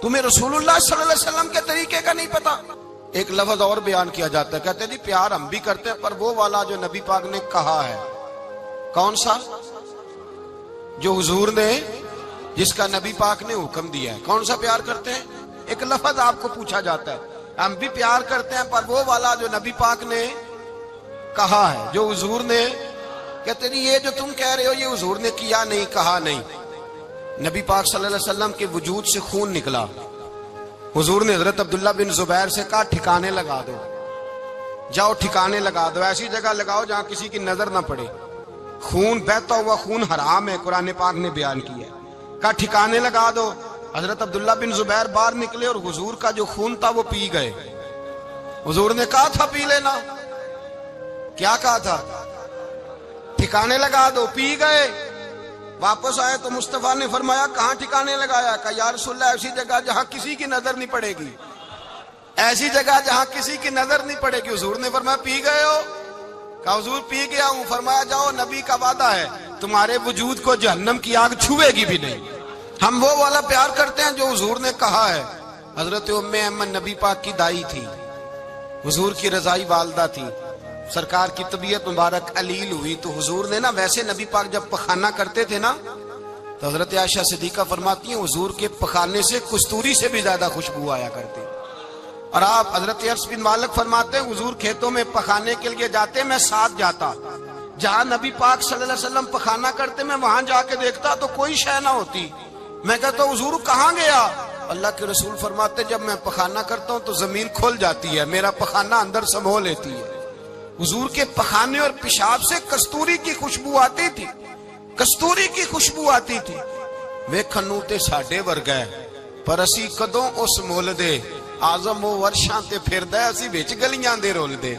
تمہیں رسول اللہ صلی اللہ علیہ وسلم کے طریقے کا نہیں پتا۔ ایک لفظ اور بیان کیا جاتا ہے، کہتے ہیں جی پیار ہم بھی کرتے ہیں پر وہ والا جو نبی پاک نے کہا ہے۔ کون سا؟ جو حضور نے، جس کا نبی پاک نے حکم دیا ہے۔ کون سا پیار کرتے ہیں؟ ایک لفظ آپ کو پوچھا جاتا ہے، ہم بھی پیار کرتے ہیں پر وہ والا جو نبی پاک نے کہا ہے، جو حضور نے۔ کہتے ہیں یہ جو تم کہہ رہے ہو یہ حضور نے کیا نہیں، کہا نہیں۔ نبی پاک صلی اللہ علیہ وسلم کے وجود سے خون نکلا، حضور نے حضرت عبداللہ بن زبیر سے کہا ٹھکانے لگا دو، جاؤ ٹھکانے لگا دو، ایسی جگہ لگاؤ جہاں کسی کی نظر نہ پڑے۔ خون بہتا ہوا خون حرام ہے، قرآن پاک نے بیان کیا ہے، کہا ٹھکانے لگا دو۔ حضرت عبداللہ بن زبیر باہر نکلے اور حضور کا جو خون تھا وہ پی گئے۔ حضور نے کہا تھا پی لینا، کیا کہا تھا؟ ٹھکانے لگا دو، پی گئے۔ واپس آئے تو مصطفیٰ نے فرمایا کہاں ٹھکانے لگایا؟ کہا یا رسول اللہ ایسی جگہ جہاں کسی کی نظر نہیں پڑے گی، ایسی جگہ جہاں کسی کی نظر نہیں پڑے گی۔ حضور نے فرمایا پی گئے ہو؟ کہا حضور پی گیا ہوں۔ فرمایا جاؤ نبی کا وعدہ ہے تمہارے وجود کو جہنم کی آگ چھوئے گی بھی نہیں۔ ہم وہ والا پیار کرتے ہیں جو حضور نے کہا ہے۔ حضرت ام ایمن نبی پاک کی دائی تھی، حضور کی رضائی والدہ تھی، سرکار کی طبیعت مبارک علیل ہوئی تو حضور نے نا، ویسے نبی پاک جب پخانہ کرتے تھے نا تو حضرت عائشہ صدیقہ فرماتی ہیں حضور کے پخانے سے کستوری سے بھی زیادہ خوشبو آیا کرتی۔ اور آپ حضرت انس بن مالک فرماتے ہیں حضور کھیتوں میں پخانے کے لیے جاتے، میں ساتھ جاتا، جہاں نبی پاک صلی اللہ علیہ وسلم پخانہ کرتے میں وہاں جا کے دیکھتا تو کوئی شے نہ ہوتی۔ میں کہتا ہوں حضور کہاں گیا؟ اللہ کے رسول فرماتے جب میں پخانہ کرتا ہوں تو زمین کھل جاتی ہے، میرا پخانہ اندر سمو لیتی ہے۔ حضور کے پخانے اور پیشاب سے کستوری کی خوشبو آتی تھی، کستوری کی خوشبو آتی تھی۔ ویکھنوں تے ساڈے ورگا ہے پر اسی کدوں اس مول دے، آزم و ورشاں تے پھردا اسی وچ گلیاں دے رول دے۔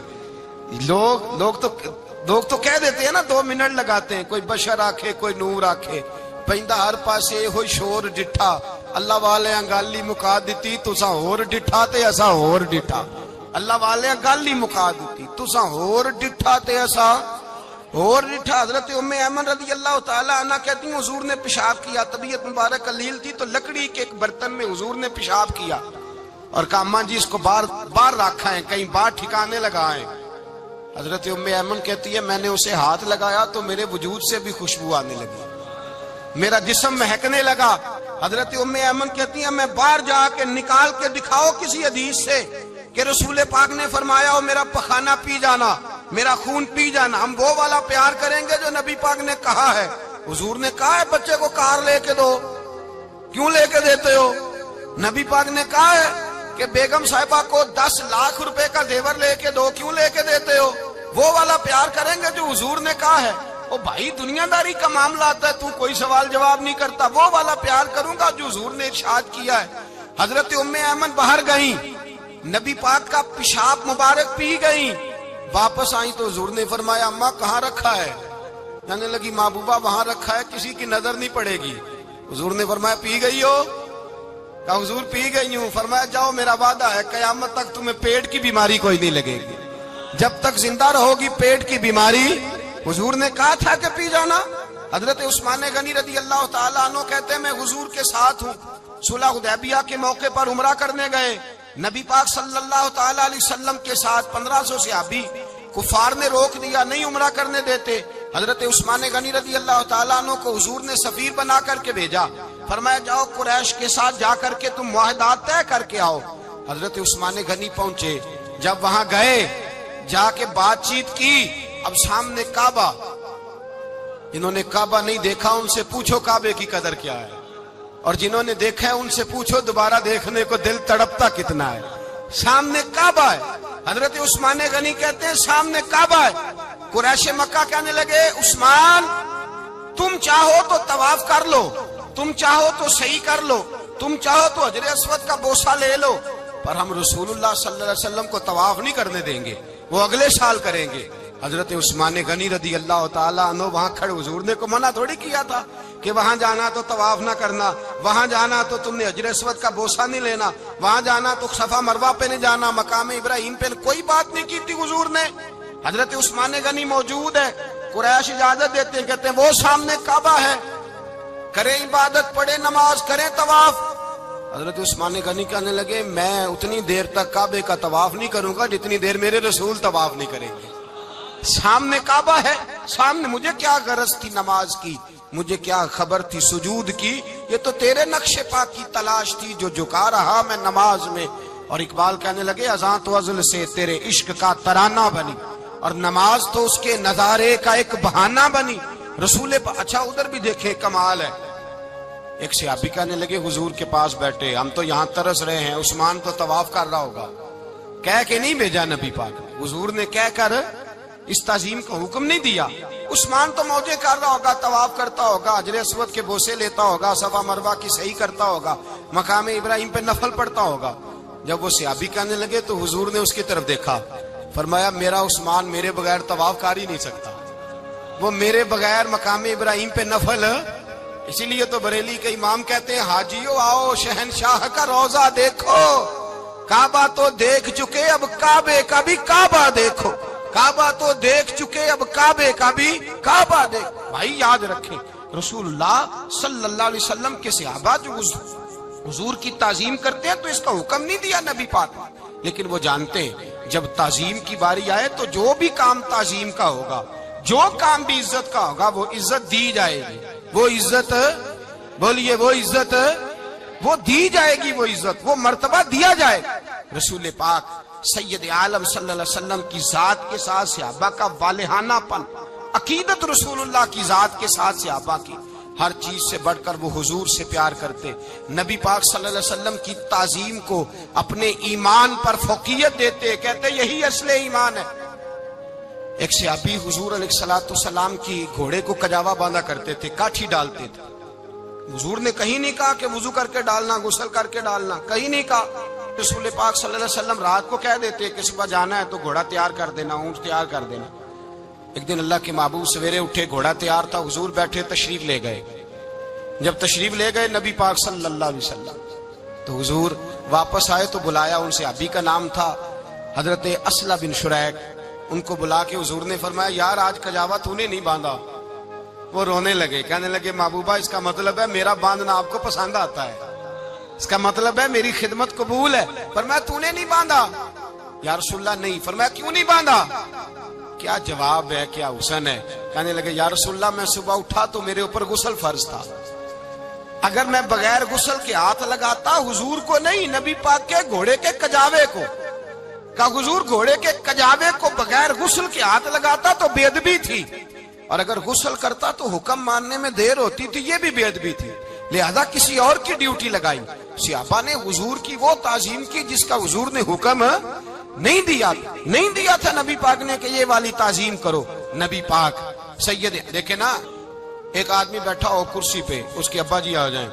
لوگ تو کہہ دیتے ہیں نا 2 منٹ لگاتے ہیں، کوئی بشر آکھے کوئی نور آکھے، پیندا ہر پاسے ہوئی شور ڈٹھا، اللہ والے گل مکا دیتی تساں ہور ڈٹھا تے اساں ہور ڈٹھا۔ اللہ والے گل ہی مکا دیتی تساں ہور ڈٹھا تے اساں۔ اور ریٹھا حضرت ام ایمن رضی اللہ تعالی عنہ کہتی ہیں حضور نے پیشاب کیا، طبیعت مبارک قلیل تھی تو لکڑی کے ایک برتن میں حضور نے پیشاب کیا اور کہا اماں جی اس کو بار رکھا ہے، کہیں بار ٹھکانے لگائیں۔ حضرت ام ایمن کہتی ہے میں نے اسے ہاتھ لگایا تو میرے وجود سے بھی خوشبو آنے لگی، میرا جسم مہکنے لگا۔ حضرت ام ایمن کہتی ہیں میں باہر جا کے نکال کے دکھاؤ کسی حدیث سے کہ رسول پاک نے فرمایا ہو میرا پخانہ پی جانا، میرا خون پی جانا، ہم وہ والا پیار کریں گے جو نبی پاک نے کہا ہے۔ حضور نے کہا ہے بچے کو کار لے کے دو، کیوں لے کے دیتے ہو؟ نبی پاک نے کہا ہے کہ بیگم صاحبہ کو 10 لاکھ روپے کا زیور لے کے دو، کیوں لے کے دیتے ہو؟ وہ والا پیار کریں گے جو حضور نے کہا ہے۔ او بھائی دنیا داری کا معاملہ آتا ہے، تو کوئی سوال جواب نہیں کرتا، وہ والا پیار کروں گا جو حضور نے ارشاد کیا ہے۔ حضرت ام ایمن باہر گئیں، نبی پاک کا پیشاب مبارک پی گئیں، واپس آئیں تو حضور نے فرمایا اماں کہاں رکھا ہے؟ کہنے لگی محبوبہ وہاں رکھا ہے، کسی کی نظر نہیں پڑے گی۔ حضور نے فرمایا پی گئی ہو؟ کہا حضور پی گئی ہوں۔ فرمایا جاؤ میرا وعدہ ہے قیامت تک تمہیں پیٹ کی بیماری کوئی نہیں لگے گی، جب تک زندہ رہو گی پیٹ کی بیماری۔ حضور نے کہا تھا کہ پی جانا۔ حضرت عثمان غنی رضی اللہ تعالیٰ عنہ کہتے ہیں میں حضور کے ساتھ ہوں، صلح حدیبیہ کے موقع پر عمرہ کرنے گئے، نبی پاک صلی اللہ تعالیٰ علیہ وسلم کے ساتھ 1500 صحابی، کفار نے روک دیا نہیں عمرہ کرنے دیتے۔ حضرت عثمان غنی رضی اللہ تعالیٰ عنہ کو حضور نے سفیر بنا کر کے بھیجا، فرمایا جاؤ قریش کے ساتھ جا کر کے تم معاہدات طے کر کے آؤ۔ حضرت عثمان غنی پہنچے، جب وہاں گئے جا کے بات چیت کی، اب سامنے کعبہ، جنہوں نے کعبہ نہیں دیکھا ان سے پوچھو کعبے کی قدر کیا ہے، اور جنہوں نے دیکھا ہے ان سے پوچھو دوبارہ دیکھنے کو دل تڑپتا کتنا ہے۔ سامنے کعبہ ہے، حضرت عثمان غنی کہتے ہیں سامنے کعبہ ہے۔ قریش مکہ کہنے لگے عثمان تم چاہو تو طواف کر لو، تم چاہو تو صحیح کر لو، تم چاہو تو حجر اسود کا بوسہ لے لو، پر ہم رسول اللہ صلی اللہ علیہ وسلم کو طواف نہیں کرنے دیں گے، وہ اگلے سال کریں گے۔ حضرت عثمان غنی رضی اللہ تعالیٰ عنہ وہاں کھڑے، حضور نے کو منع تھوڑی کیا تھا کہ وہاں جانا تو طواف نہ کرنا، وہاں جانا تو تم نے حجر اسود کا بوسہ نہیں لینا، وہاں جانا تو صفا مروہ پہ نہیں جانا، مقام ابراہیم پہ کوئی بات نہیں کی تھی حضور نے۔ حضرت عثمان غنی موجود ہے، قریش اجازت دیتے ہیں، کہتے ہیں وہ سامنے کعبہ ہے، کریں عبادت، پڑھیں نماز، کریں طواف۔ حضرت عثمان غنی کہنے لگے میں اتنی دیر تک کعبے کا طواف نہیں کروں گا جتنی دیر میرے رسول طواف نہیں کریں گے۔ سامنے کعبہ ہے، سامنے، مجھے کیا غرض تھی نماز کی، مجھے کیا خبر تھی سجود کی، یہ تو تیرے نقش پا کی تلاش تھی جو جھکا رہا میں نماز میں۔ اور اقبال کہنے لگے اذان تو ازل سے تیرے عشق کا ترانہ بنی، اور نماز تو اس کے نظارے کا ایک بہانہ بنی۔ رسول اچھا ادھر بھی دیکھیں کمال ہے، ایک صحابی کہنے لگے حضور کے پاس بیٹھے ہم تو یہاں ترس رہے ہیں، عثمان تو طواف کر رہا ہوگا، کہہ کے نہیں بھیجا نبی پاک، حضور نے کہہ کر اس تعظیم کا حکم نہیں دیا۔ عثمان تو موجے کر رہا ہوگا، طواف کرتا ہوگا، حجر اسود کے بوسے لیتا ہوگا، صفا مروہ کی صحیح کرتا ہوگا، مقام ابراہیم پہ نفل پڑھتا ہوگا۔ جب وہ صحابی کہنے لگے تو حضور نے اس کی طرف دیکھا، فرمایا میرا عثمان میرے بغیر طواف کر ہی نہیں سکتا، وہ میرے بغیر مقام ابراہیم پہ نفل۔ اسی لیے تو بریلی کے امام کہتے ہیں حاجیو آؤ شہنشاہ کا روضہ دیکھو، کعبہ تو دیکھ چکے اب کعبے کا بھی کعبہ دیکھو، کعبہ تو دیکھ چکے اب کعبے کا بھی کعبہ دیکھ۔ بھائی یاد رکھیں رسول اللہ صلی اللہ علیہ وسلم کے صحابہ جو حضور کی تعظیم کرتے ہیں تو اس کا حکم نہیں دیا نبی پاک، لیکن وہ جانتے ہیں جب تعظیم کی باری آئے تو جو بھی کام تعظیم کا ہوگا، جو کام بھی عزت کا ہوگا وہ عزت دی جائے گی، وہ عزت بولیے، وہ عزت وہ دی جائے گی، وہ عزت وہ مرتبہ دیا جائے گا۔ رسول پاک سید عالم صلی اللہ علیہ وسلم کی ذات کے ساتھ صحابہ کا والہانہ پن، عقیدت رسول اللہ کی ذات کے ساتھ صحابہ کی، ہر چیز سے بڑھ کر وہ حضور سے پیار کرتے، نبی پاک صلی اللہ علیہ وسلم کی تعظیم کو اپنے ایمان پر فوقیت دیتے، کہتے یہی اصل ایمان ہے۔ ایک صحابی حضور علیہ السلام کی گھوڑے کو کجاوا باندھا کرتے تھے، کاٹھی ڈالتے تھے، حضور نے کہیں نہیں کہا کہ وضو کر کے ڈالنا، غسل کر کے ڈالنا، کہیں نہیں کہا۔ رسول پاک صلی اللہ علیہ وسلم رات کو کہہ دیتے کہ صبح جانا ہے تو گھوڑا تیار کر دینا، اونٹ تیار کر دینا۔ ایک دن اللہ کے محبوب سویرے اٹھے، گھوڑا تیار تھا، حضور بیٹھے تشریف لے گئے۔ جب تشریف لے گئے نبی پاک صلی اللہ علیہ وسلم تو حضور واپس آئے تو بلایا، ان سے ابھی کا نام تھا حضرت اسلہ بن شریک، ان کو بلا کے حضور نے فرمایا یار آج کجاوا تو نے نہیں باندھا. وہ رونے لگے, کہنے لگے محبوبہ اس کا مطلب ہے میرا باندھنا آپ کو پسند آتا ہے, اس کا مطلب ہے میری خدمت قبول ہے. فرمایا تو نے نہیں باندھا؟ یا رسول اللہ نہیں. فرمایا کیوں نہیں باندھا؟ کیا جواب ہے, کیا حسن ہے. کہنے لگے یا رسول اللہ میں صبح اٹھا تو میرے اوپر غسل فرض تھا, اگر میں بغیر غسل کے ہاتھ لگاتا حضور کو نہیں نبی پاک کے گھوڑے کے کجاوے کو, کہ حضور گھوڑے کے کجاوے کو بغیر غسل کے ہاتھ لگاتا تو بے ادبی تھی, اور اگر غسل کرتا تو حکم ماننے میں دیر ہوتی تھی, یہ بھی بے ادبی تھی. لہذا کسی اور کی ڈیوٹی لگائی. صحابہ نے حضور کی وہ تعظیم کی جس کا حضور نے حکم نہیں دیا تھا نبی پاک نے کہ یہ والی تعظیم کرو. نبی پاک سید دیکھیں نا, ایک آدمی بیٹھا ہو کرسی پہ, اس کے ابا جی آ جائیں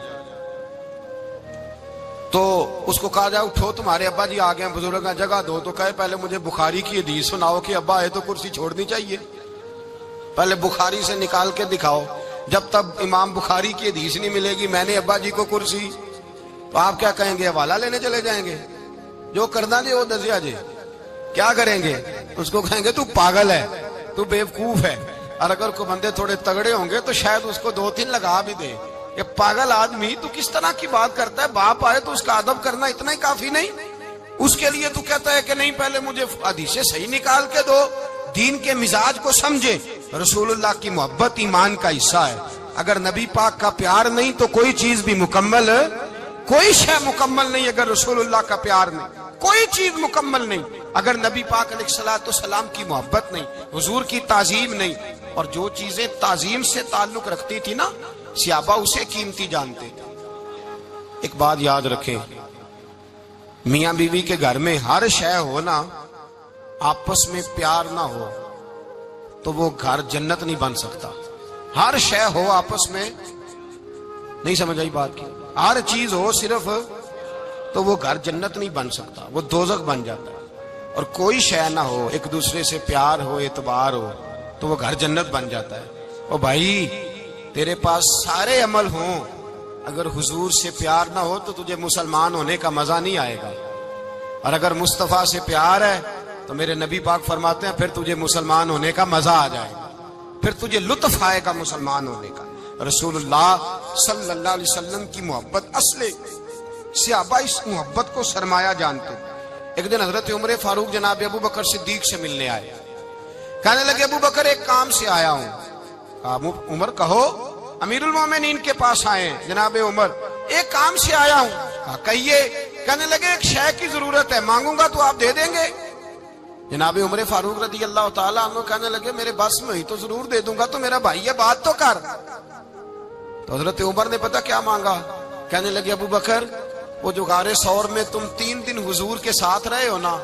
تو اس کو کہا جائے اٹھو تمہارے ابا جی آ گئے ہیں, بزرگ کا جگہ دو, تو کہے پہلے مجھے بخاری کی حدیث سناؤ کہ ابا آئے تو کرسی چھوڑنی چاہیے, پہلے بخاری سے نکال کے دکھاؤ. جب تک امام بخاری کی حدیث نہیں ملے گی میں نے ابا جی کو کرسی, تو آپ کیا کہیں گے, حوالہ لینے چلے جائیں گے, جو کرنا جی وہ دزیا جی, کیا کریں گے, اس کو کہیں گے تو پاگل ہے, تو بیوقوف ہے. اور اگر کوئی بندے تھوڑے تگڑے ہوں گے تو شاید اس کو 2-3 لگا بھی دے کہ پاگل آدمی تو کس طرح کی بات کرتا ہے, باپ آئے تو اس کا ادب کرنا اتنا ہی کافی نہیں, اس کے لیے تو کہتا ہے کہ نہیں پہلے مجھے حدیثیں صحیح نکال کے دو, دین کے مزاج کو سمجھے. رسول اللہ کی محبت ایمان کا حصہ ہے, اگر نبی پاک کا پیار نہیں تو کوئی چیز بھی مکمل, کوئی شے مکمل نہیں. اگر رسول اللہ کا پیار نہیں کوئی چیز مکمل نہیں, اگر نبی پاک علیہ الصلوۃ والسلام کی محبت نہیں, حضور کی تعظیم نہیں. اور جو چیزیں تعظیم سے تعلق رکھتی تھی نا صحابہ اسے قیمتی جانتے تھے. ایک بات یاد رکھیں, میاں بیوی کے گھر میں ہر شے ہو نا, آپس میں پیار نہ ہو تو وہ گھر جنت نہیں بن سکتا. ہر شے ہو آپس میں, نہیں سمجھ آئی بات کی, ہر چیز ہو صرف تو وہ گھر جنت نہیں بن سکتا, وہ دوزخ بن جاتا ہے. اور کوئی شے نہ ہو, ایک دوسرے سے پیار ہو, اعتبار ہو, تو وہ گھر جنت بن جاتا ہے. او بھائی تیرے پاس سارے عمل ہوں, اگر حضور سے پیار نہ ہو تو تجھے مسلمان ہونے کا مزہ نہیں آئے گا, اور اگر مصطفیٰ سے پیار ہے تو میرے نبی پاک فرماتے ہیں پھر تجھے مسلمان ہونے کا مزہ آ جائے گا, پھر تجھے لطف آئے گا مسلمان ہونے کا. رسول اللہ صلی اللہ علیہ وسلم کی محبت اصل, صحابہ اس محبت کو سرمایہ جانتے. ایک دن حضرت عمر فاروق جناب ابو بکر صدیق سے ملنے آئے, کہنے لگے ابو بکر ایک کام سے آیا ہوں. کہا عمر کہو. امیر المومنین کے پاس آئے جناب عمر, ایک کام سے آیا ہوں. کہا کہیے. کہنے لگے ایک شے کی ضرورت ہے, مانگوں گا تو آپ دے دیں گے؟ جناب عمر فاروق رضی اللہ تعالیٰ عنہ کہنے لگے میرے بس میں ہی تو ضرور دے دوں گا, تو میرا بھائی یہ بات تو کر. تو حضرت عمر نے پتا کیا مانگا, کہنے لگے ابو بکر وہ جو غار ثور میں تم 3 دن حضور کے ساتھ رہے ہو نا,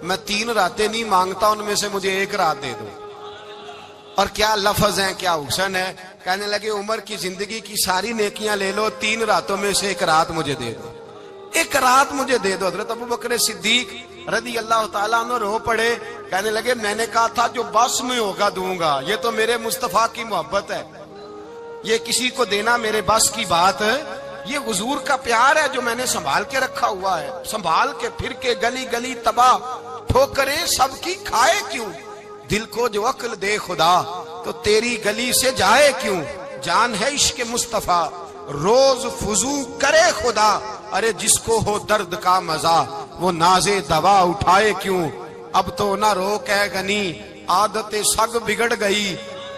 میں 3 راتیں نہیں مانگتا, ان میں سے مجھے 1 رات دے دو. اور کیا لفظ ہیں, کیا حسن ہے. کہنے لگے عمر کی زندگی کی ساری نیکیاں لے لو, 3 راتوں میں سے 1 رات مجھے دے دو, 1 رات مجھے دے دو. حضرت ابو بکر صدیق رضی اللہ تعالیٰ عنہ رو پڑے, کہنے لگے میں نے کہا تھا جو بس میں ہوگا دوں گا, یہ تو میرے مصطفیٰ کی محبت ہے, یہ کسی کو دینا میرے بس کی بات ہے, یہ حضور کا پیار ہے جو میں نے سنبھال کے رکھا ہوا ہے. سنبھال کے پھر کے گلی گلی تباہ, ٹھوکریں سب کی کھائے کیوں, دل کو جو عقل دے خدا تو تیری گلی سے جائے کیوں. جان ہے عشق مصطفیٰ روز فضو کرے خدا, ارے جس کو ہو درد کا مزہ وہ نازے دوا اٹھائے کیوں. اب تو نہ روک ہے غنی عادت سگ بگڑ گئی,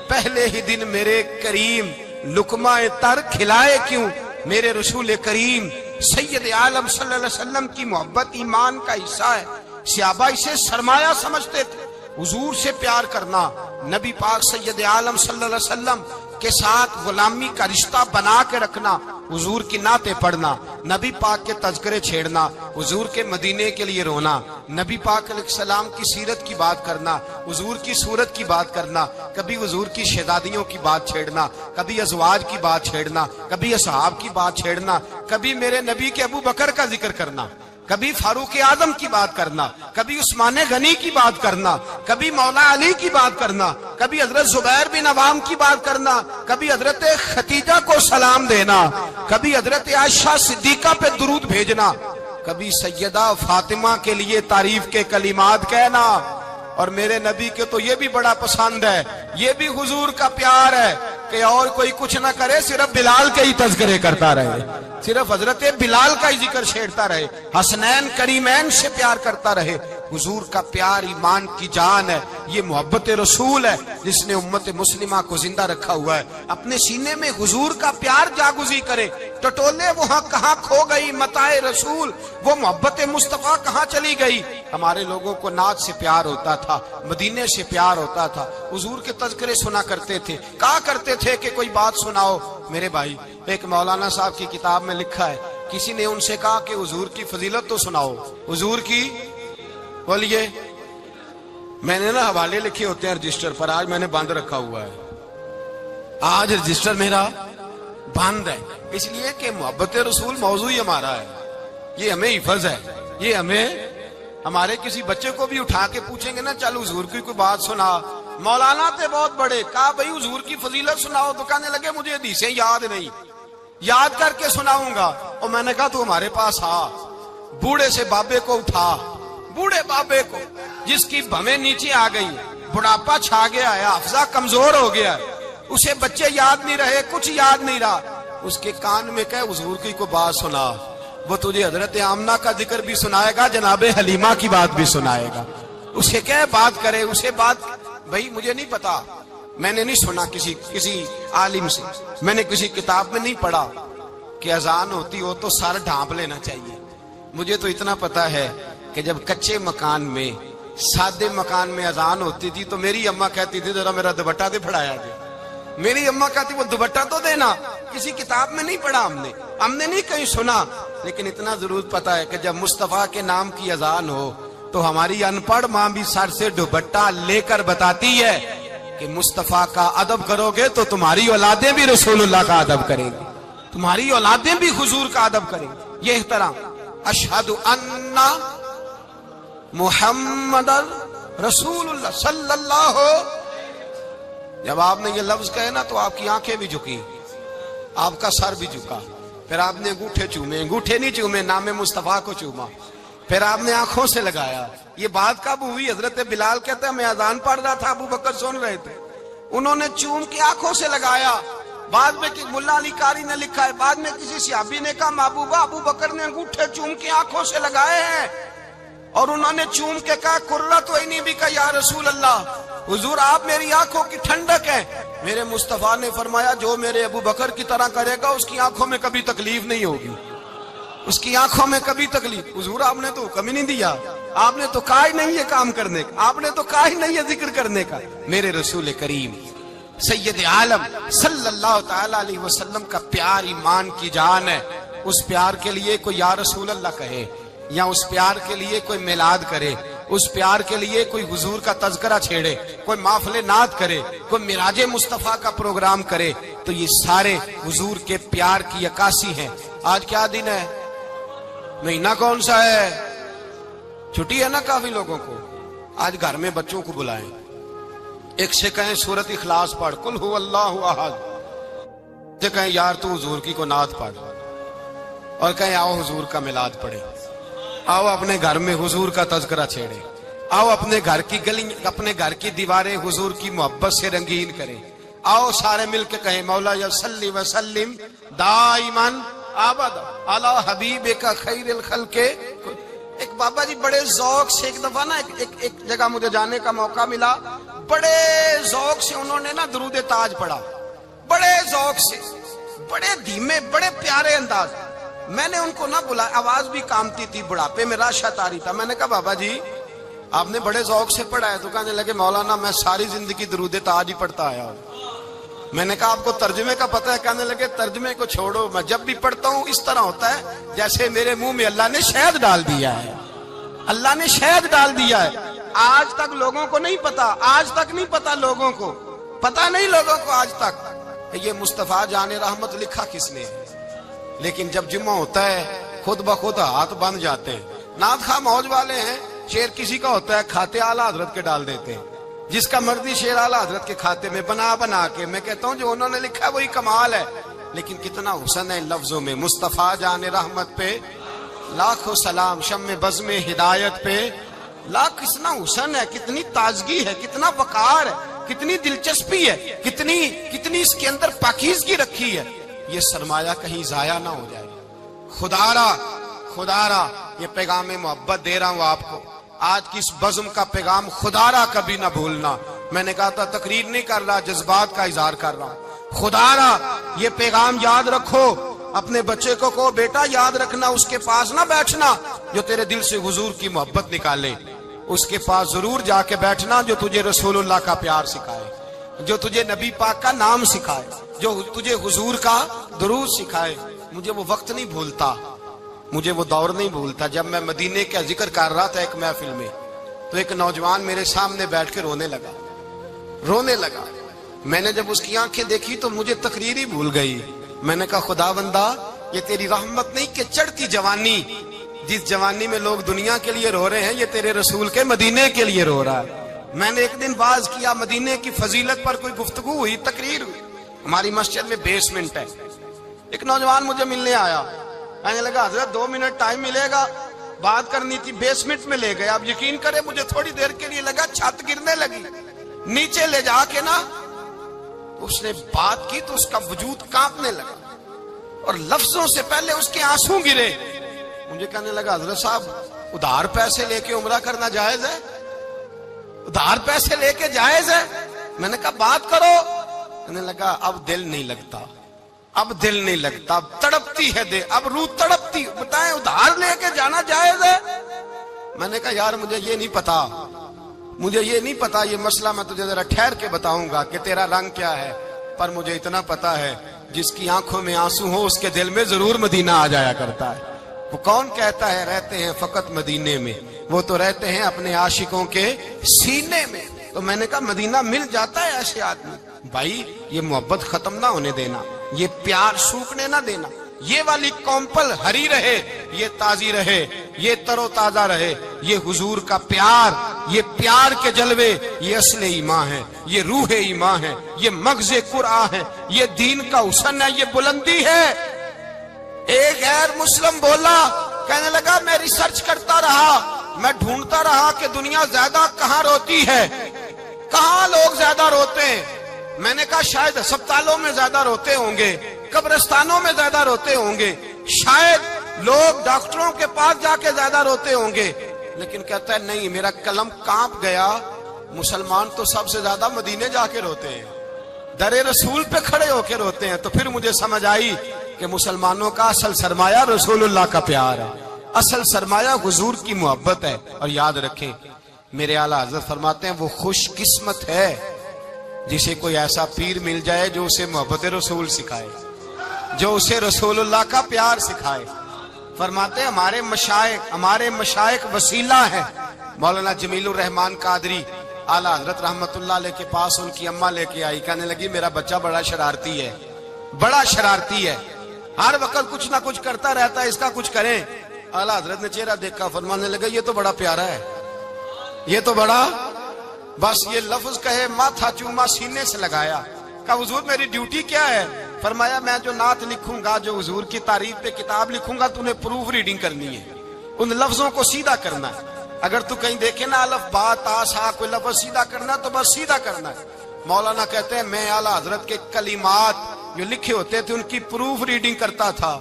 پہلے ہی دن میرے کریم لقمہ تر کھلائے کیوں. میرے رسول کریم سید عالم صلی اللہ علیہ وسلم کی محبت ایمان کا حصہ ہے. صحابہ اسے سرمایہ سمجھتے تھے, حضور سے پیار کرنا, نبی پاک سید عالم صلی اللہ علیہ وسلم کے ساتھ غلامی کا رشتہ بنا کے رکھنا, حضور کی نعتیں پڑھنا, نبی پاک کے تذکرے چھیڑنا, حضور کے مدینے کے لیے رونا, نبی پاک علیہ السلام کی سیرت کی بات کرنا, حضور کی صورت کی بات کرنا, کبھی حضور کی شہزادیوں کی بات چھیڑنا, کبھی ازواج کی بات چھیڑنا, کبھی اصحاب کی بات چھیڑنا, کبھی میرے نبی کے ابو بکر کا ذکر کرنا, کبھی فاروق اعظم کی بات کرنا, کبھی عثمان غنی کی بات کرنا, کبھی مولا علی کی بات کرنا, کبھی حضرت زبیر بن عوام کی بات کرنا, کبھی حضرت خدیجہ کو سلام دینا, کبھی حضرت عائشہ صدیقہ پہ درود بھیجنا, کبھی سیدہ فاطمہ کے لیے تعریف کے کلمات کہنا. اور میرے نبی کے تو یہ بھی بڑا پسند ہے، یہ بھی حضور کا پیار ہے کہ اور کوئی کچھ نہ کرے، صرف بلال کے ہی تذکرے کرتا رہے، صرف حضرت بلال کا ہی ذکر چھیڑتا رہے، حسنین کریمین سے پیار کرتا رہے۔ حضور کا پیار ایمان کی جان ہے، یہ محبت رسول ہے جس نے امت مسلمہ کو زندہ رکھا ہوا ہے۔ اپنے سینے میں حضور کا پیار جاگزی کرے، ٹٹولے وہاں کہاں کھو گئی متاع رسول، وہ محبت مصطفیٰ کہاں چلی گئی۔ ہمارے لوگوں کو نعت سے پیار ہوتا تھا، مدینے سے پیار ہوتا تھا، حضور کے تذکرے سنا کرتے تھے، کہا کرتے تھے کہ کوئی بات سناؤ۔ میرے بھائی، ایک مولانا صاحب کی کتاب میں لکھا ہے، کسی نے ان سے کہا کہ حضور کی فضیلت تو سناؤ، حضور کی بولیے۔ میں نے نا حوالے لکھے ہوتے ہیں رجسٹر پر، آج میں نے بند رکھا ہوا ہے، آج رجسٹر میرا بند ہے، اس لیے کہ محبت رسول موضوع ہی ہمارا ہے، یہ ہمیں حفظ ہے، یہ ہمیں ہمارے کسی بچے کو بھی اٹھا کے پوچھیں گے نا چل حضور کی کوئی بات سنا، مولانا تھے بہت بڑے، کہا بھائی حضور کی فضیلت سناؤ، تو کہنے لگے مجھے حدیثیں یاد نہیں، یاد کر کے سناؤں گا۔ اور میں نے کہا تو ہمارے پاس آ، بوڑھے سے بابے کو اٹھا، بوڑھے بابے کو جس کی بھویں نیچے آ گئی، بڑھاپا چھا گیا ہے، حافظہ کمزور ہو گیا ہے، اسے بچے یاد نہیں رہے، کچھ یاد نہیں رہا، اس کے کان میں کہے حضور کی کوئی بات سنا، وہ تجھے حضرت آمنہ کا ذکر بھی سنائے گا، جناب حلیمہ کی بات بھی سنائے گا، اسے کہے بات کرے، اسے بات۔ بھائی مجھے نہیں پتا، میں نے نہیں سنا کسی عالم سے، میں نے کسی کتاب میں نہیں پڑھا کہ اذان ہوتی ہو تو سر ڈھانپ لینا چاہیے۔ مجھے تو اتنا پتا ہے کہ جب کچے مکان میں، سادے مکان میں اذان ہوتی تھی تو میری اماں کہتی تھی ذرا میرا دوپٹہ دے پھڑایا جائے، میری اماں کہتی وہ دوپٹہ تو دینا، کسی کتاب میں نہیں پڑھا ہم نے نہیں کہیں سنا، لیکن اتنا ضرور پتا ہے کہ جب مصطفیٰ کے نام کی اذان ہو تو ہماری ان پڑھ ماں بھی سر سے دوپٹہ لے کر بتاتی ہے کہ مصطفیٰ کا ادب کرو گے تو تمہاری اولادیں بھی رسول اللہ کا ادب کریں گی، تمہاری اولادیں بھی حضور کا ادب کریں گی۔ یہ احترام، اشہد ان محمد رسول اللہ صلی اللہ، جب آپ نے یہ لفظ کہے نا تو آپ کی آنکھیں بھی جھکی، آپ کا سر بھی جھکا، پھر آپ نے انگوٹھے چومے، انگوٹھے نہیں چومے، نام مصطفیٰ کو چوما، پھر آپ نے آنکھوں سے لگایا۔ یہ بات کب ہوئی؟ حضرت بلال کہتے ہیں میں اذان پڑھ رہا تھا، ابو بکر سن رہے تھے، انہوں نے چوم کے آنکھوں سے لگایا۔ بعد میں ملا علی قاری نے لکھا ہے، بعد میں کسی صحابی نے کہا محبوبہ ابو بکر نے انگوٹھے چوم کے آنکھوں سے لگائے ہیں، اور انہوں نے چوم کے کہا قرۃ عینی بک یا رسول اللہ، حضور آپ میری آنکھوں کی ٹھنڈک ہیں۔ میرے مصطفیٰ نے فرمایا جو میرے ابو بکر کی طرح کرے گا اس کی آنکھوں میں کبھی تکلیف نہیں ہوگی، اس کی آنکھوں میں کبھی تکلیف۔ حضور آپ نے تو حکم ہی نہیں دیا، آپ نے تو کہا ہی نہیں یہ کام کرنے کا، آپ نے تو کہا ہی نہیں یہ ذکر کرنے کا۔ میرے رسول کریم سید عالم صلی اللہ تعالی علیہ وسلم کا پیار ایمان کی جان ہے، اس پیار کے لیے کوئی یا رسول اللہ کہے، یا اس پیار کے لیے کوئی میلاد کرے، اس پیار کے لیے کوئی حضور کا تذکرہ چھیڑے، کوئی محفل نعت کرے، کوئی معراج مصطفیٰ کا پروگرام کرے، تو یہ سارے حضور کے پیار کی عکاسی ہیں۔ آج کیا دن ہے؟ مہینہ کون سا ہے؟ چھٹی ہے نا کافی لوگوں کو۔ آج گھر میں بچوں کو بلائیں، ایک سے کہیں سورۃ اخلاص پڑھ، قل هو اللہ احد، سے کہیں یار تو حضور کی کو نعت پڑھ، اور کہیں آؤ حضور کا میلاد پڑھے، آؤ اپنے گھر میں حضور کا تذکرہ چھیڑے، آؤ اپنے گھر کی گلی، اپنے گھر کی دیواریں حضور کی محبت سے رنگین کریں، آؤ سارے مل کے کہیں مولا یا صلی وسلم دائما ابدا علی حبیبک خیر الخلق۔ ایک بابا جی بڑے ذوق سے ایک دفعہ نا ایک جگہ مجھے جانے کا موقع ملا، بڑے ذوق سے انہوں نے نا درود تاج پڑھا، بڑے ذوق سے، بڑے دھیمے، بڑے پیارے انداز۔ میں نے ان کو نہ بلا، آواز بھی کامتی تھی، بڑھاپے میں راشت آ رہی تھا۔ میں نے کہا بابا جی آپ نے بڑے ذوق سے پڑھا ہے، تو کہنے لگے مولانا میں ساری زندگی درود تاج ہی پڑھتا آیا ہوں۔ میں نے کہا آپ کو ترجمے کا پتہ ہے؟ کہنے لگے ترجمے کو چھوڑو، میں جب بھی پڑھتا ہوں اس طرح ہوتا ہے جیسے میرے منہ میں اللہ نے شہد ڈال دیا ہے، اللہ نے شہد ڈال دیا ہے۔ آج تک لوگوں کو نہیں پتا، آج تک نہیں پتا لوگوں کو، پتا نہیں لوگوں کو آج تک یہ مصطفیٰ جان رحمت لکھا کس نے ہے۔ لیکن جب جمعہ ہوتا ہے خود بخود ہاتھ بند جاتے ہیں۔ نعت خواہ موج والے ہیں، شعر کسی کا ہوتا ہے کھاتے اعلیٰ حضرت کے ڈال دیتے ہیں، جس کا مرضی شعر اعلیٰ حضرت کے کھاتے میں بنا کے۔ میں کہتا ہوں جو انہوں نے لکھا ہے وہی کمال ہے، لیکن کتنا حسن ہے ان لفظوں میں۔ مصطفیٰ جان رحمت پہ لاکھوں سلام، شم بزم ہدایت پہ لا کتنا حسن ہے، کتنی تازگی ہے، کتنا وقار ہے، کتنی دلچسپی ہے، کتنی اس کے اندر پاکیزگی رکھی ہے. یہ سرمایہ کہیں ضائع نہ ہو جائے. خدا را یہ پیغام محبت دے رہا ہوں آپ کو. آج کی اس بزم کا پیغام خدا را کبھی نہ بھولنا. میں نے کہا تھا تقریر نہیں کر رہا، جذبات کا اظہار کر رہا ہوں. خدا را یہ پیغام یاد رکھو. اپنے بچے کو کہو بیٹا یاد رکھنا، اس کے پاس نہ بیٹھنا جو تیرے دل سے حضور کی محبت نکالے. اس کے پاس ضرور جا کے بیٹھنا جو تجھے رسول اللہ کا پیار سکھائے، جو تجھے نبی پاک کا نام سکھائے، جو تجھے حضور کا درود سکھائے. مجھے وہ وقت نہیں بھولتا، مجھے وہ دور نہیں بھولتا جب میں مدینے کا ذکر کر رہا تھا ایک محفل میں، تو ایک نوجوان میرے سامنے بیٹھ کے رونے لگا. میں نے جب اس کی آنکھیں دیکھی تو مجھے تقریر ہی بھول گئی. میں نے کہا خدا بندہ یہ تیری رحمت نہیں کہ چڑھتی جوانی، جس جوانی میں لوگ دنیا کے لیے رو رہے ہیں، یہ تیرے رسول کے مدینے کے لیے رو رہا ہے. میں نے ایک دن باز کیا، مدینے کی فضیلت پر کوئی گفتگو ہوئی، تقریر ہوئی. ہماری مسجد میں بیسمنٹ ہے. ایک نوجوان مجھے ملنے آیا، کہنے لگا حضرت 2 منٹ ٹائم ملے گا، بات کرنی تھی. بیسمنٹ میں لے گئے. آپ یقین کریں مجھے تھوڑی دیر کے لیے لگا چھت گرنے لگی. نیچے لے جا کے نا اس نے بات کی تو اس کا وجود کانپنے لگا اور لفظوں سے پہلے اس کے آنسو گرے. مجھے کہنے لگا حضرت صاحب ادھار پیسے لے کے عمرہ کرنا جائز ہے؟ ادھار پیسے لے کے جائز ہے؟ میں نے کہا بات کرو. کہنے لگا اب دل نہیں لگتا، اب تڑپتی ہے دل، اب روح تڑپتی. بتائیں ادھار لے کے جانا جائز ہے؟ میں نے کہا یار مجھے یہ نہیں پتا یہ مسئلہ میں تجھے ذرا ٹھہر کے بتاؤں گا کہ تیرا رنگ کیا ہے. پر مجھے اتنا پتا ہے جس کی آنکھوں میں آنسو ہو اس کے دل میں ضرور مدینہ آ جایا کرتا ہے. وہ کون کہتا ہے رہتے ہیں فقط مدینے میں، وہ تو رہتے ہیں اپنے عاشقوں کے سینے میں. تو میں نے کہا مدینہ مل جاتا ہے ایسے آدمی. بھائی یہ محبت ختم نہ ہونے دینا، یہ پیار سوکھنے نہ دینا. یہ والی کومپل ہری رہے، یہ تازی رہے، یہ تر و تازہ رہے. یہ حضور کا پیار، یہ پیار کے جلوے، یہ اصل ایمان ہے، یہ روح ایمان ہے، یہ مغز قرآن ہے، یہ دین کا حسن ہے، یہ بلندی ہے. ایک غیر مسلم بولا، کہنے لگا میں ریسرچ کرتا رہا، میں ڈھونڈتا رہا کہ دنیا زیادہ کہاں روتی ہے، کہاں لوگ زیادہ روتے ہیں. میں نے کہا شاید ہسپتالوں میں زیادہ روتے ہوں گے، قبرستانوں میں زیادہ روتے ہوں گے، شاید لوگ ڈاکٹروں کے پاس جا کے زیادہ روتے ہوں گے. لیکن کہتا ہے نہیں، میرا قلم کانپ گیا. مسلمان تو سب سے زیادہ مدینے جا کے روتے ہیں، در رسول پہ کھڑے ہو کے روتے ہیں. تو پھر مجھے سمجھ آئی کہ مسلمانوں کا اصل سرمایہ رسول اللہ کا پیار ہے، اصل سرمایہ حضور کی محبت ہے. اور یاد رکھیں میرے اعلیٰ حضرت فرماتے ہیں وہ خوش قسمت ہے جسے کوئی ایسا پیر مل جائے جو اسے محبت رسول سکھائے، جو اسے رسول اللہ کا پیار سکھائے. فرماتے ہیں ہمارے مشائخ وسیلہ ہیں. مولانا جمیل الرحمان قادری اعلیٰ حضرت رحمت اللہ علیہ کے پاس ان کی اماں لے کے آئی. کہنے لگی میرا بچہ بڑا شرارتی ہے، ہر وقت کچھ نہ کچھ کرتا رہتا ہے، اس کا کچھ کریں. اعلیٰ حضرت نے چہرہ دیکھا، فرمانے لگا یہ تو بڑا پیارا ہے، یہ تو بڑا، بس یہ لفظ کہے ماتھا چوما سینے سے لگایا. کہا حضور میری ڈیوٹی کیا ہے؟ فرمایا میں جو نعت لکھوں گا، جو حضور کی تعریف پہ کتاب لکھوں گا، تو نے پروف ریڈنگ کرنی ہے، ان لفظوں کو سیدھا کرنا ہے. اگر تو کہیں دیکھے نا الف با تا سا کوئی لفظ سیدھا کرنا تو بس سیدھا کرنا ہے. مولانا کہتے ہیں میں اعلیٰ حضرت کے کلمات جو لکھے ہوتے تھے ان کی پروف ریڈنگ کرتا تھا.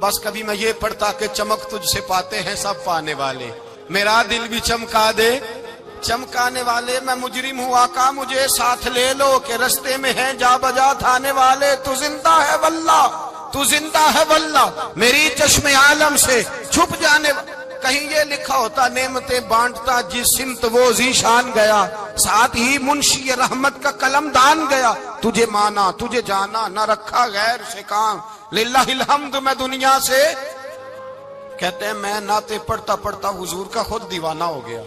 بس کبھی میں یہ پڑھتا کہ چمک تجھ سے پاتے ہیں سب پانے والے، میرا دل بھی چمکا دے چمکانے والے. میں مجرم ہوں آقا مجھے ساتھ لے لو کہ رستے میں ہیں جا بجا تھانے والے. تو زندہ ہے واللہ میری چشم عالم سے چھپ جانے. کہیں یہ لکھا ہوتا نعمتیں بانٹتا جس سمت وہ ذیشان گیا، ساتھ ہی منشی رحمت کا قلم دان گیا. تجھے مانا تجھے جانا نہ رکھا غیر سے کام، للہ الحمد میں دنیا سے. کہتے ہیں میں نعتیں پڑھتا پڑھتا حضور کا خود دیوانہ ہو گیا.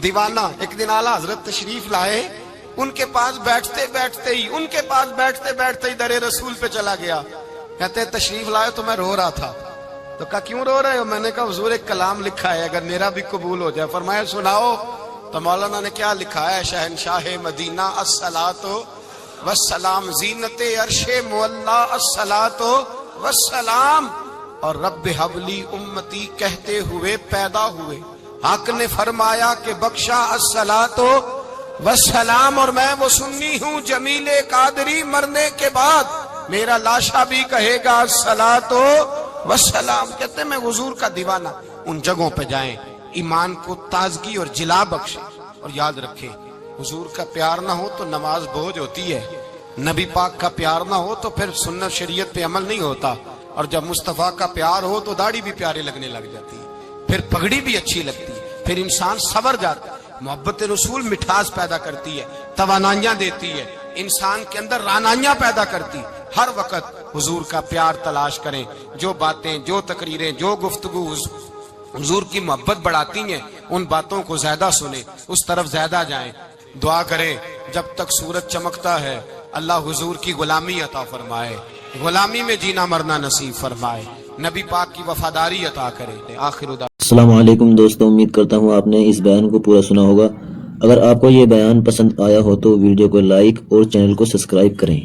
دیوانہ. ایک دن اعلیٰ حضرت تشریف لائے، ان کے پاس بیٹھتے بیٹھتے ہی در رسول پہ چلا گیا. کہتے ہیں تشریف لائے تو میں رو رہا تھا. تو کہا کیوں رو رہے ہو؟ میں نے کہا حضور ایک کلام لکھا ہے اگر میرا بھی قبول ہو جائے. فرمایا سناؤ. تو مولانا نے کیا لکھا ہے؟ شہنشاہ مدینہ الصلاۃ والسلام، زینت عرش مولا الصلاۃ والسلام، اور رب حبلی امتی کہتے ہوئے پیدا ہوئے. حق نے فرمایا کہ بخشا الصلاۃ والسلام، اور میں وہ سنی ہوں جمیل قادری مرنے کے بعد میرا لاشا بھی کہے گا الصلاۃ والسلام۔ کہتے ہیں میں حضور کا دیوانہ۔ ان جگہوں پہ جائیں، ایمان کو تازگی اور جلا بخشیں، اور یاد رکھیں حضور کا پیار نہ ہو تو نماز بوجھ ہوتی ہے، نبی پاک کا پیار نہ ہو تو پھر سنت شریعت پہ عمل نہیں ہوتا، اور جب مصطفیٰ کا پیار ہو تو داڑھی بھی پیارے لگنے لگ جاتی ہے، پھر پگڑی بھی اچھی لگتی ہے، پھر انسان سنور جاتا ہے۔ محبت رسول مٹھاس پیدا کرتی ہے، توانائیاں دیتی ہے، انسان کے اندر رانائیاں پیدا کرتی۔ ہر وقت حضور کا پیار تلاش کریں، جو باتیں، جو تقریریں، جو گفتگو حضور کی محبت بڑھاتی ہیں ان باتوں کو زیادہ سنیں، اس طرف زیادہ جائیں۔ دعا کریں جب تک سورج چمکتا ہے اللہ حضور کی غلامی عطا فرمائے، غلامی میں جینا مرنا نصیب فرمائے، نبی پاک کی وفاداری عطا کرے۔ آخر السلام علیکم دوستوں، امید کرتا ہوں آپ نے اس بیان کو پورا سنا ہوگا۔ اگر آپ کو یہ بیان پسند آیا ہو تو ویڈیو کو لائک اور چینل کو سبسکرائب کریں۔